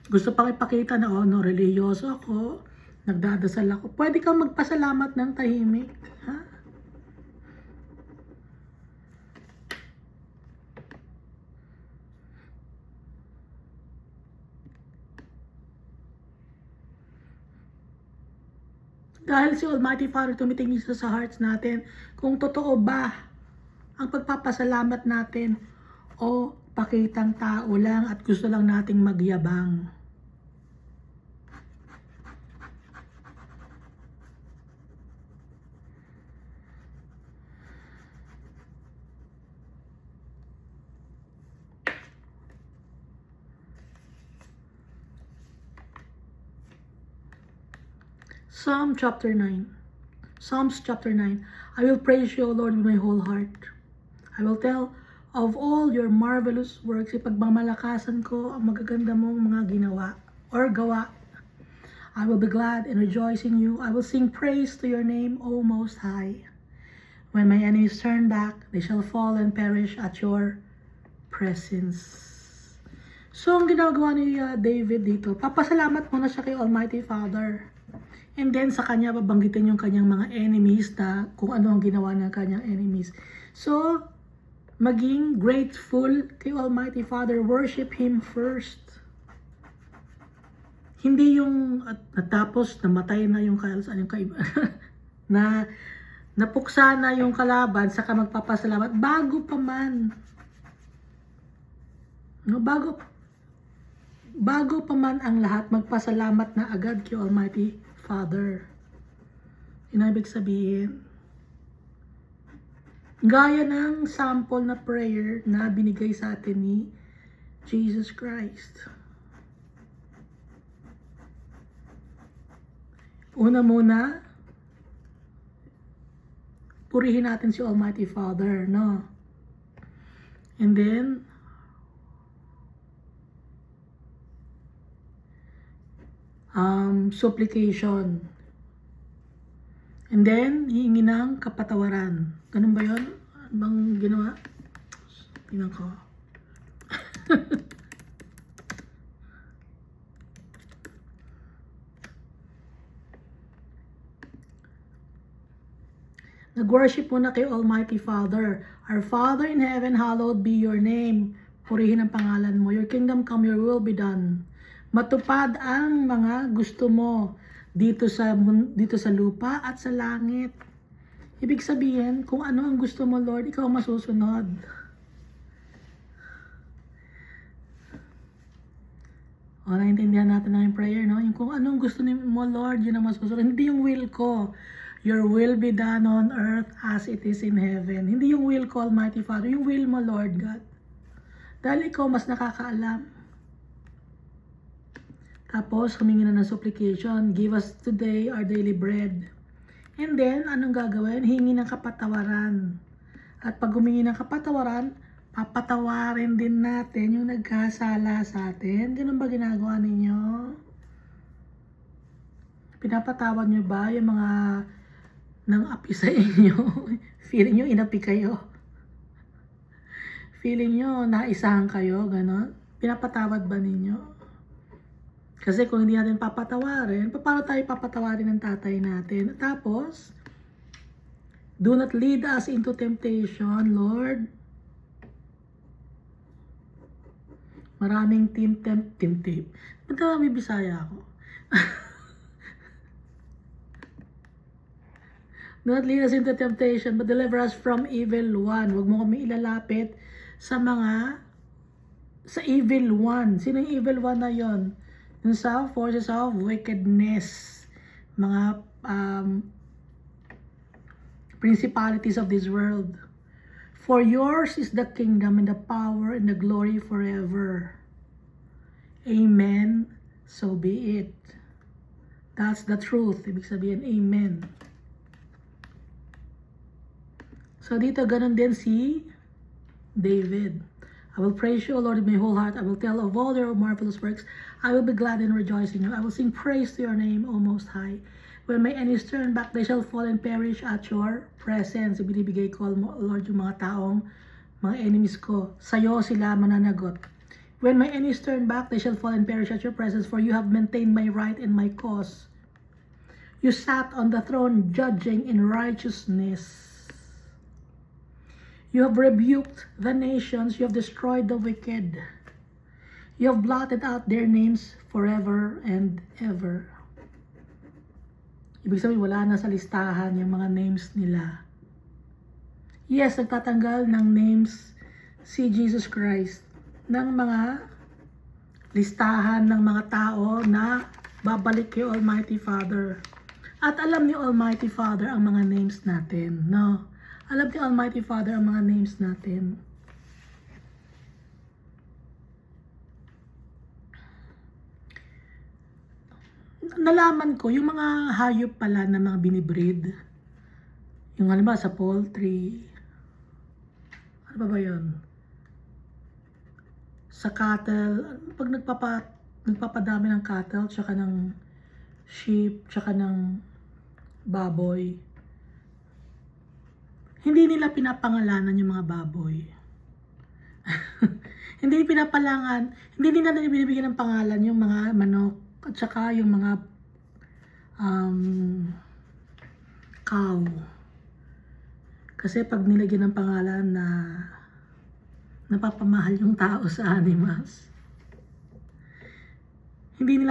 Gusto pang ipakita na, reliyoso ako, nagdadasal ako. Pwede kang magpasalamat ng tahimik, ha? Dahil si Almighty Father tumitingin sa hearts natin kung totoo ba ang pagpapasalamat natin o pakitang tao lang at gusto lang nating magyabang. Psalms chapter 9. I will praise you, O Lord, with my whole heart. I will tell of all your marvelous works. Ipagmamalakasan ko ang magaganda mong mga ginawa or gawa. I will be glad and rejoice in you. I will sing praise to your name, O Most High. When my enemies turn back, they shall fall and perish at your presence. So, ang ginagawa ni David dito, papasalamat muna siya kay Almighty Father. And then sa kanya babanggitin yung kanyang mga enemies na kung ano ang ginawa ng kanyang enemies. So, maging grateful kay Almighty Father. Worship Him first. Hindi yung natapos namatay na yung na napuksa na yung kalaban saka magpapasalamat bago pa man. No, bago pa man ang lahat, magpasalamat na agad kay Almighty Father. Yun ang ibig sabihin. Gaya ng sample na prayer na binigay sa atin ni Jesus Christ. Una muna, purihin natin si Almighty Father, no? And then, supplication. And then, hihingi ng kapatawaran. Ganun ba yun? Ano bang ginawa? Tingnan ko. Nag-worship muna kay Almighty Father. Our Father in heaven, hallowed be your name. Purihin ang pangalan mo. Your kingdom come, your will be done. Matupad ang mga gusto mo dito sa lupa at sa langit. Ibig sabihin, kung ano ang gusto mo, Lord, ikaw masusunod. O, naintindihan natin na yung prayer, no? Yung kung anong gusto mo, Lord, yun ang masusunod. Hindi yung will ko. Your will be done on earth as it is in heaven. Hindi yung will ko, Almighty Father. Yung will mo, Lord God. Dahil ikaw mas nakakaalam. Tapos, humingi na ng supplication. Give us today our daily bread. And then, anong gagawin? Hingi ng kapatawaran. At pag humingi ng kapatawaran, papatawarin din natin yung nagkasala sa atin. Ganun ba ginagawa ninyo? Pinapatawad nyo ba yung mga nang api sa inyo? Feeling nyo inapi kayo? Feeling nyo naisahan kayo? Ganon? Pinapatawad ba ninyo? Kasi kung hindi natin papatawarin, paano tayo papatawarin ng tatay natin? Tapos, do not lead us into temptation, Lord. Maraming team. Ba't may Bisaya ako? Do not lead us into temptation, but deliver us from evil one. Huwag mo kami ilalapit sa evil one. Sino yung evil one na yon? Yung sa forces of wickedness, mga principalities of this world. For yours is the kingdom and the power and the glory forever. Amen. So be it. That's the truth. Ibig sabihin, amen. So dito, ganun din si David. I will praise you, O Lord, with my whole heart. I will tell of all your marvelous works. I will be glad and rejoice in you. I will sing praise to your name, O Most High. When my enemies turn back, they shall fall and perish at your presence. Ibinibigay ko, Lord, yung mga taong, mga enemies ko. Sa'yo sila mananagot. When my enemies turn back, they shall fall and perish at your presence, for you have maintained my right and my cause. You sat on the throne, judging in righteousness. You have rebuked the nations, you have destroyed the wicked. You have blotted out their names forever and ever. Ibig sabihin, wala na sa listahan yung mga names nila. Yes, nagtatanggal ng names si Jesus Christ ng mga listahan ng mga tao na babalik kay Almighty Father. At alam ni Almighty Father ang mga names natin, no? Alam ni Almighty Father ang mga names natin. Nalaman ko, yung mga hayop pala na mga binibreed, yung halimbawa sa poultry, ano ba yun? Sa cattle, pag nagpapadami ng cattle, tsaka ng sheep, tsaka ng baboy, hindi nila pinapangalanan yung mga baboy. Hindi nila binibigyan ng pangalan yung mga manok at saka yung mga cow. Kasi pag nilagyan ng pangalan na napapamahal yung tao sa animals, hindi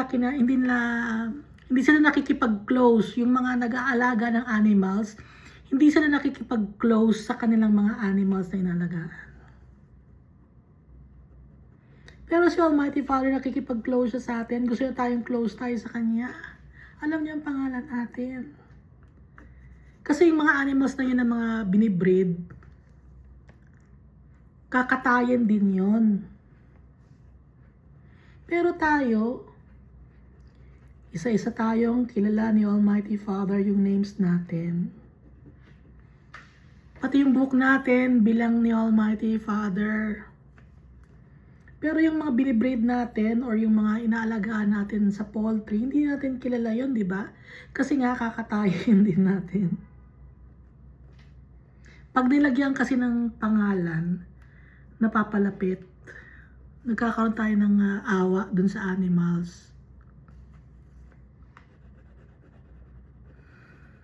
sila nakikipag-close. Yung mga nag-aalaga ng animals, hindi sila nakikipag-close sa kanilang mga animals na inalagaan. Pero si Almighty Father nakikipag-close siya sa atin. Gusto niya tayong close tayo sa Kanya. Alam niya ang pangalan natin. Kasi yung mga animals na yun na mga binibreed, kakatayin din yun. Pero tayo, isa-isa tayong kilala ni Almighty Father yung names natin. Pati yung book natin bilang ni Almighty Father. Pero yung mga binibreed natin or yung mga inaalagaan natin sa poultry, hindi natin kilala yun, di ba? Kasi nga kakatayin din natin. Pag nilagyan kasi ng pangalan, napapalapit. Nagkakaroon tayo ng awa dun sa animals.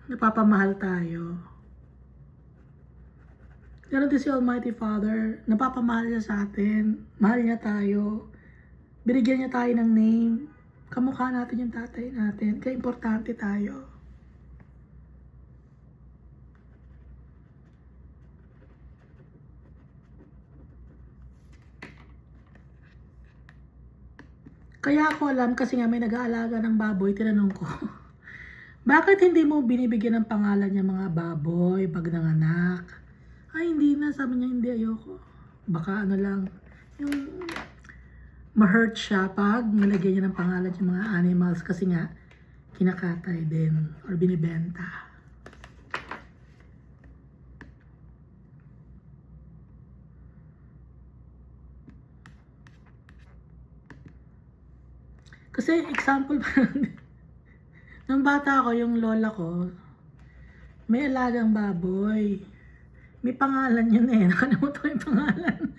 Napapamahal tayo. Ganon din si Almighty Father, napapamahal niya sa atin, mahal niya tayo, binigyan niya tayo ng name, kamukha natin yung tatay natin, kaya importante tayo. Kaya ako alam kasi nga may nag-aalaga ng baboy, tinanong ko, bakit hindi mo binibigyan ng pangalan niya mga baboy pag nanganak? Ay, hindi na. Sabi niya, hindi, ayoko. Baka ano lang, yung ma-hurt siya pag nilagyan niya ng pangalan yung mga animals kasi nga, kinakatay din or binibenta. Kasi example nung bata ako, yung lola ko, may alagang baboy. May pangalan yun eh. Nakalimutan ko yung pangalan.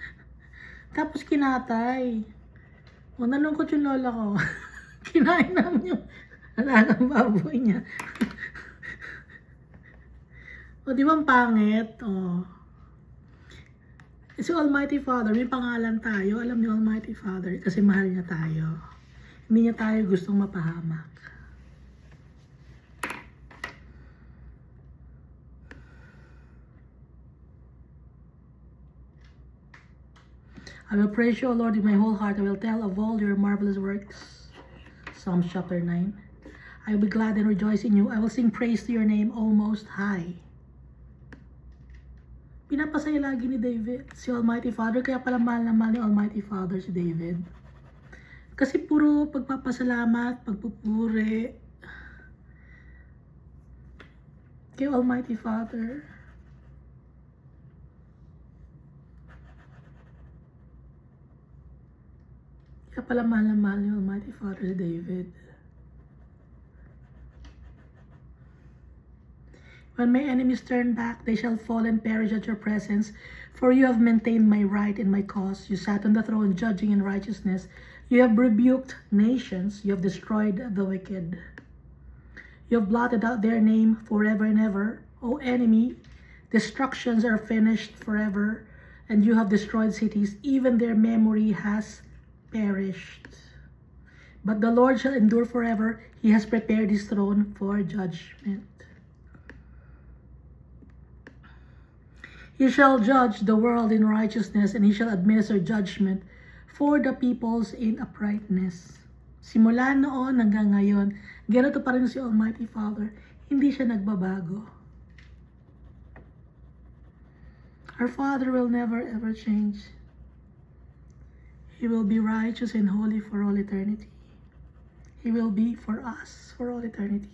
Tapos kinatay. O, nalungkot yung lola ko. Kinain namin yung alagang baboy niya. O, di ba ang pangit? O. Si Almighty Father, may pangalan tayo. Alam ni Almighty Father kasi mahal niya tayo. Hindi niya tayo gustong mapahamak. I will praise you, O Lord, with my whole heart. I will tell of all your marvelous works. Psalms chapter 9. I will be glad and rejoice in you. I will sing praise to your name, O Most High. Pinapasaya lagi ni David, si Almighty Father. Kaya pala mahal na mahal ni Almighty Father si David. Kasi puro pagpapasalamat, pagpupuri kay Almighty Father. Kaya pala mahal na mahal ni Almighty Father si David. When my enemies turn back, they shall fall and perish at your presence. For you have maintained my right and my cause. You sat on the throne judging in righteousness. You have rebuked nations. You have destroyed the wicked. You have blotted out their name forever and ever. O enemy, destructions are finished forever, and you have destroyed cities. Even their memory has perished. But the Lord shall endure forever. He has prepared his throne for judgment. He shall judge the world in righteousness, and he shall administer judgment for the peoples in uprightness. Simula noon hanggang ngayon, ganito pa rin si Almighty Father. Hindi siya nagbabago. Our Father will never ever change. He will be righteous and holy for all eternity. He will be for us for all eternity.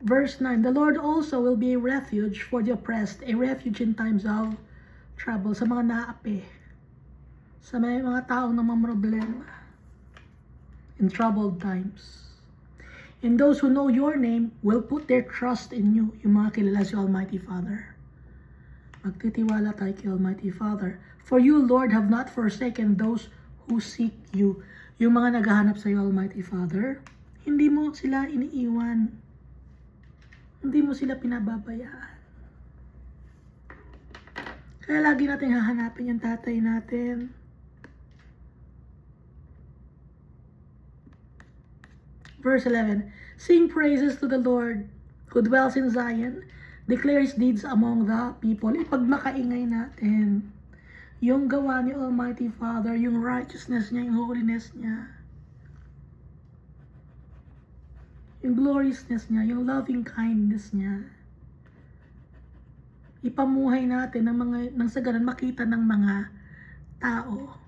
Verse 9, the Lord also will be a refuge for the oppressed, a refuge in times of trouble, sa mga naapi, sa mga taong namamroblema, in troubled times. And those who know your name will put their trust in you, yung mga kilala si Almighty Father. Magtitiwala tayo kay Almighty Father. For you, Lord, have not forsaken those who seek you. Yung mga naghahanap sa iyo, Almighty Father, hindi mo sila iniiwan. Hindi mo sila pinababayaan. Kaya lagi natin hahanapin yung tatay natin. Verse 11, sing praises to the Lord who dwells in Zion, declare His deeds among the people. Ipagmakaingay natin yung gawa ni Almighty Father, yung righteousness niya, yung holiness niya, yung gloriousness niya, yung loving kindness niya. Ipamuhay natin nang sa ganun makita ng mga tao.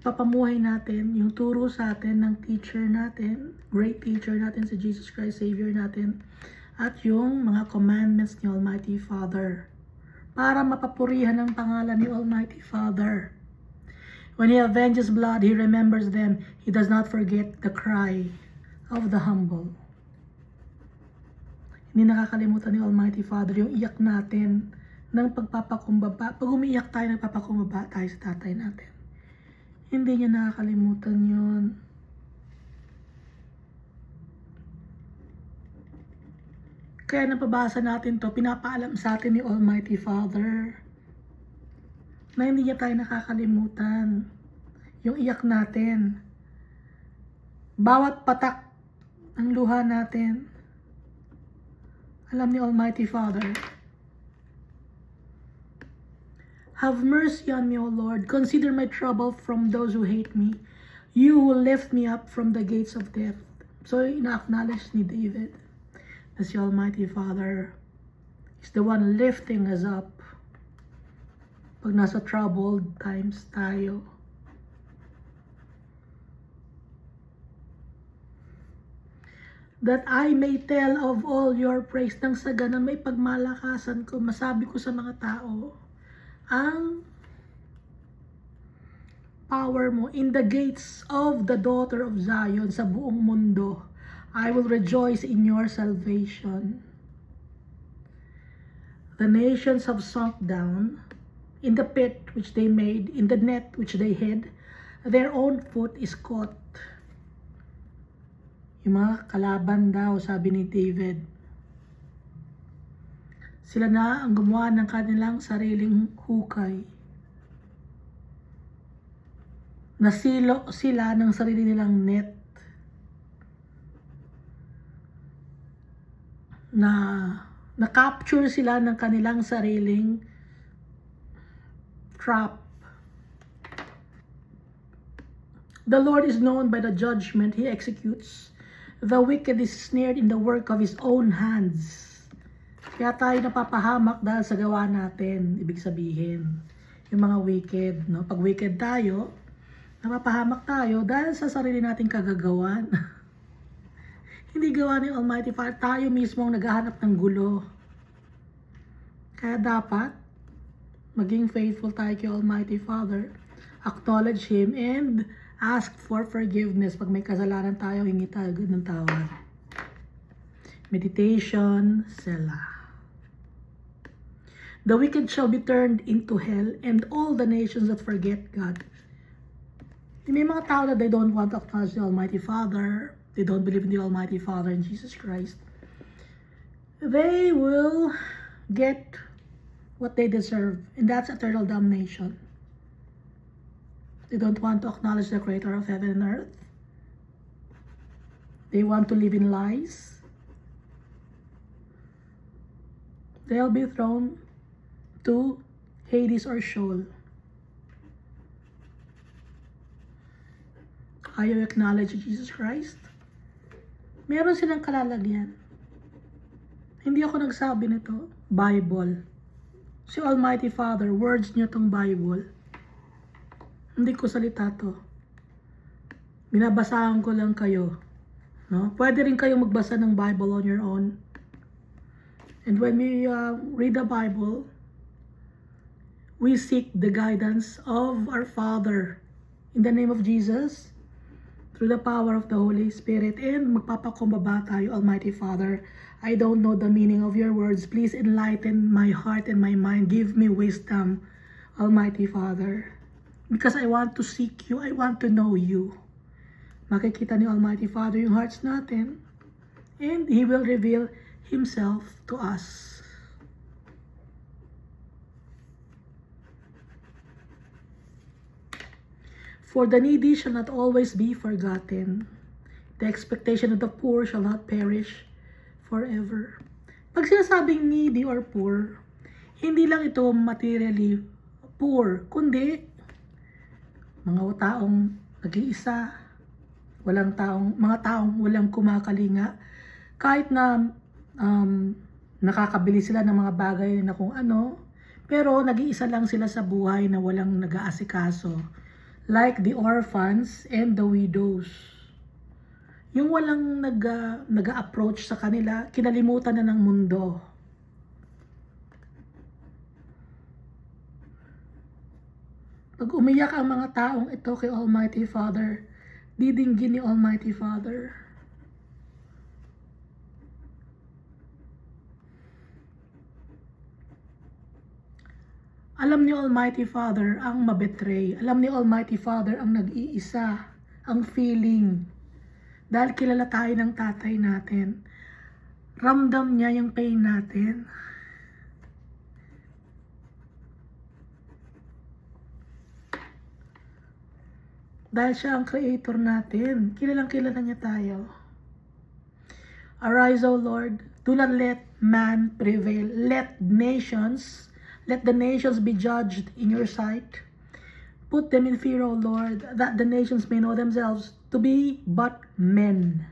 Papamuhay natin yung turo sa atin ng teacher natin, great teacher natin si Jesus Christ, Savior natin, at yung mga commandments ni Almighty Father para mapapurihan ang pangalan ni Almighty Father. When He avenges blood, He remembers them. He does not forget the cry of the humble. Hindi nakakalimutan ni Almighty Father yung iyak natin ng pagpapakumbaba. Pag umiiyak tayo, nagpapakumbaba tayo sa tatay natin. Hindi niya nakakalimutan yun. Kaya napabasa natin to, pinapaalam sa atin ni Almighty Father na hindi niya tayo nakakalimutan. Yung iyak natin. Bawat patak ng luha natin. Alam ni Almighty Father. Have mercy on me, O Lord. Consider my trouble from those who hate me. You will lift me up from the gates of death. So, ina-acknowledge ni David na si Almighty Father is the one lifting us up pag nasa troubled times tayo. That I may tell of all your praise. Nang sa ganun, may pagmalakasan ko, masabi ko sa mga tao, ang power mo in the gates of the daughter of Zion sa buong mundo. I will rejoice in your salvation. The nations have sunk down in the pit which they made, in the net which they hid. Their own foot is caught. Yung mga kalaban daw, sabi ni David, sila na ang gumawa ng kanilang sariling hukay. Nasilo sila ng sarili nilang net na capture sila ng kanilang sariling trap. The Lord is known by the judgment He executes. The wicked is snared in the work of his own hands. Kaya tayo napapahamak dahil sa gawa natin. Ibig sabihin, yung mga wicked, no? Pag wicked tayo, napapahamak tayo dahil sa sarili nating kagagawan. Hindi gawa ni Almighty Father, tayo mismo ang naghahanap ng gulo. Kaya dapat, maging faithful tayo kay Almighty Father. Acknowledge Him and ask for forgiveness. Pag may kasalanan tayo, hingi tayo ng tawad. Meditation, Selah. The wicked shall be turned into hell, and all the nations that forget God. May mga tao that they don't want to acknowledge the Almighty Father. They don't believe in the Almighty Father and Jesus Christ. They will get what they deserve, and that's eternal damnation. They don't want to acknowledge the Creator of heaven and earth. They want to live in lies. They'll be thrown to Hades or Sheol. Ayaw acknowledge Jesus Christ. Meron silang kalalagyan. Hindi ako nagsabi nito. Bible. Si Almighty Father, words niya tong Bible. Hindi ko salita to. Binabasahan ko lang kayo. No? Pwede rin kayo magbasa ng Bible on your own. And when we read the Bible, we seek the guidance of our Father in the name of Jesus, through the power of the Holy Spirit, and magpapakumbaba tayo, Almighty Father, I don't know the meaning of your words. Please enlighten my heart and my mind. Give me wisdom, Almighty Father. Because I want to seek you. I want to know you. Makikita ni Almighty Father yung hearts natin. And He will reveal Himself to us. For the needy shall not always be forgotten. The expectation of the poor shall not perish forever. Pag sinasabing needy or poor, hindi lang ito materially poor, kundi mga taong nag-iisa, mga taong walang kumakalinga, kahit na nakakabili sila ng mga bagay na kung ano, pero nag-iisa lang sila sa buhay na walang nag-aasikaso. Like the orphans and the widows. Yung walang nag-approach sa kanila, kinalimutan na ng mundo. Pag umiyak ang mga taong ito kay Almighty Father, didinggin ni Almighty Father. Alam ni Almighty Father ang mabetray. Alam ni Almighty Father ang nag-iisa, ang feeling. Dahil kilala tayo ng tatay natin. Ramdam niya yung pain natin. Dahil siya ang creator natin. Kilalang-kilala niya tayo. Arise, O Lord. Do not let man prevail. Let the nations be judged in your sight. Put them in fear, O Lord, that the nations may know themselves to be but men.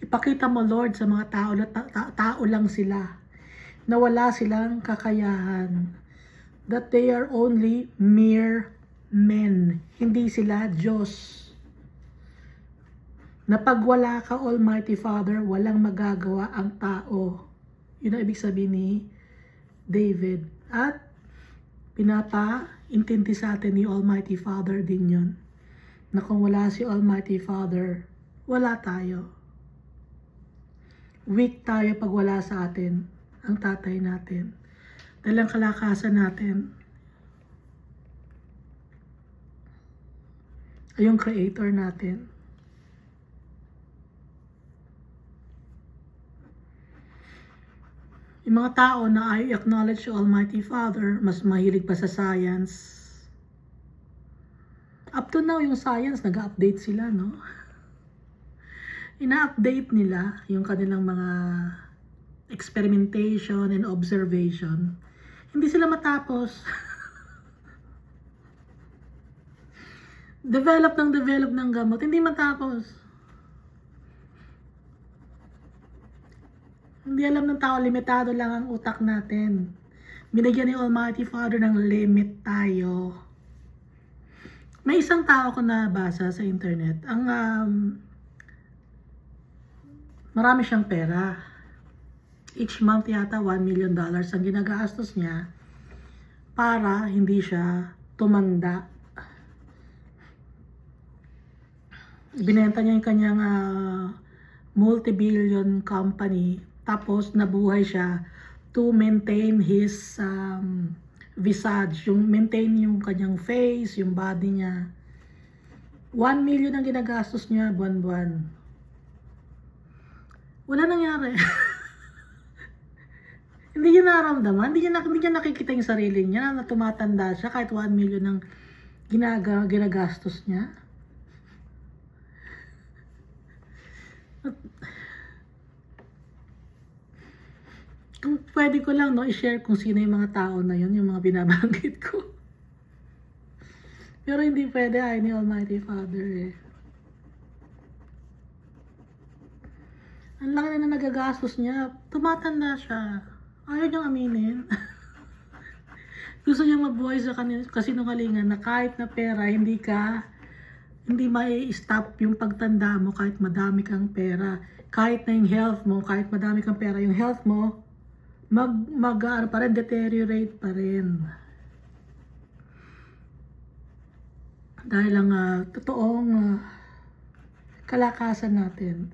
Ipakita mo, Lord, sa mga tao na tao lang sila, na wala silang kakayahan, that they are only mere men, hindi sila Diyos. Na pag wala ka, Almighty Father, walang magagawa ang tao. Yun ang ibig sabihin ni David. At pinapa-intindi sa atin ni Almighty Father din yun. Na kung wala si Almighty Father, wala tayo. Weak tayo pag wala sa atin ang tatay natin. Dahil ang kalakasan natin ay yung creator natin. Yung mga tao na I acknowledge Almighty Father, mas mahilig pa sa science. Up to now, yung science, nag-update sila, no? Ina-update nila yung kanilang mga experimentation and observation. Hindi sila matapos. develop ng gamot, hindi matapos. Hindi alam ng tao, limitado lang ang utak natin. Binigyan ni Almighty Father ng limit tayo. May isang tao ko nabasa sa internet. Marami siyang pera. Each month yata $1 million ang ginagastos niya para hindi siya tumanda. Binenta niya yung kanyang multi-billion company. Tapos nabuhay siya to maintain his visage, maintain yung kanyang face, yung body niya. 1 million ang ginagastos niya buwan-buwan. Wala nangyari. Hindi niya naramdaman, hindi niya nakikita yung sarili niya na tumatanda siya kahit 1 million ang ginagastos niya. Kung pwede ko lang, no, i-share kung sino yung mga tao na yun, yung mga binabanggit ko. Pero hindi pwede, ay ni Almighty Father eh. Ang laki na nagagastos niya, tumatanda siya. Ayaw niyang aminin. Gusto niyang mabuhay sa kasinungalingan na kahit na pera, hindi mai-stop yung pagtanda mo kahit madami kang pera. Kahit na yung health mo, kahit madami kang pera, yung health mo, pa rin, deteriorate pa rin. Dahil ang totoong kalakasan natin,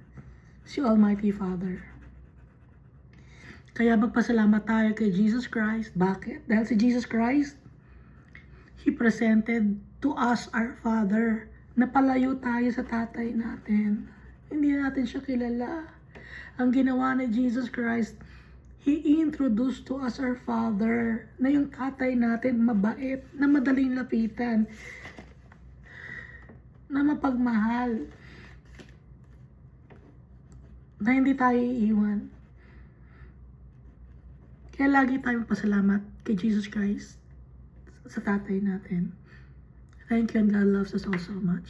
si Almighty Father. Kaya magpasalamat tayo kay Jesus Christ. Bakit? Dahil si Jesus Christ, He presented to us our Father. Napalayo tayo sa tatay natin. Hindi natin siya kilala. Ang ginawa ni Jesus Christ, He introduced to us our Father, na yung tatay natin mabait, na madaling lapitan, na mapagmahal, na hindi tayo iiwan. Kaya lagi tayong pasalamat kay Jesus Christ sa tatay natin. Thank you, and God loves us all so much.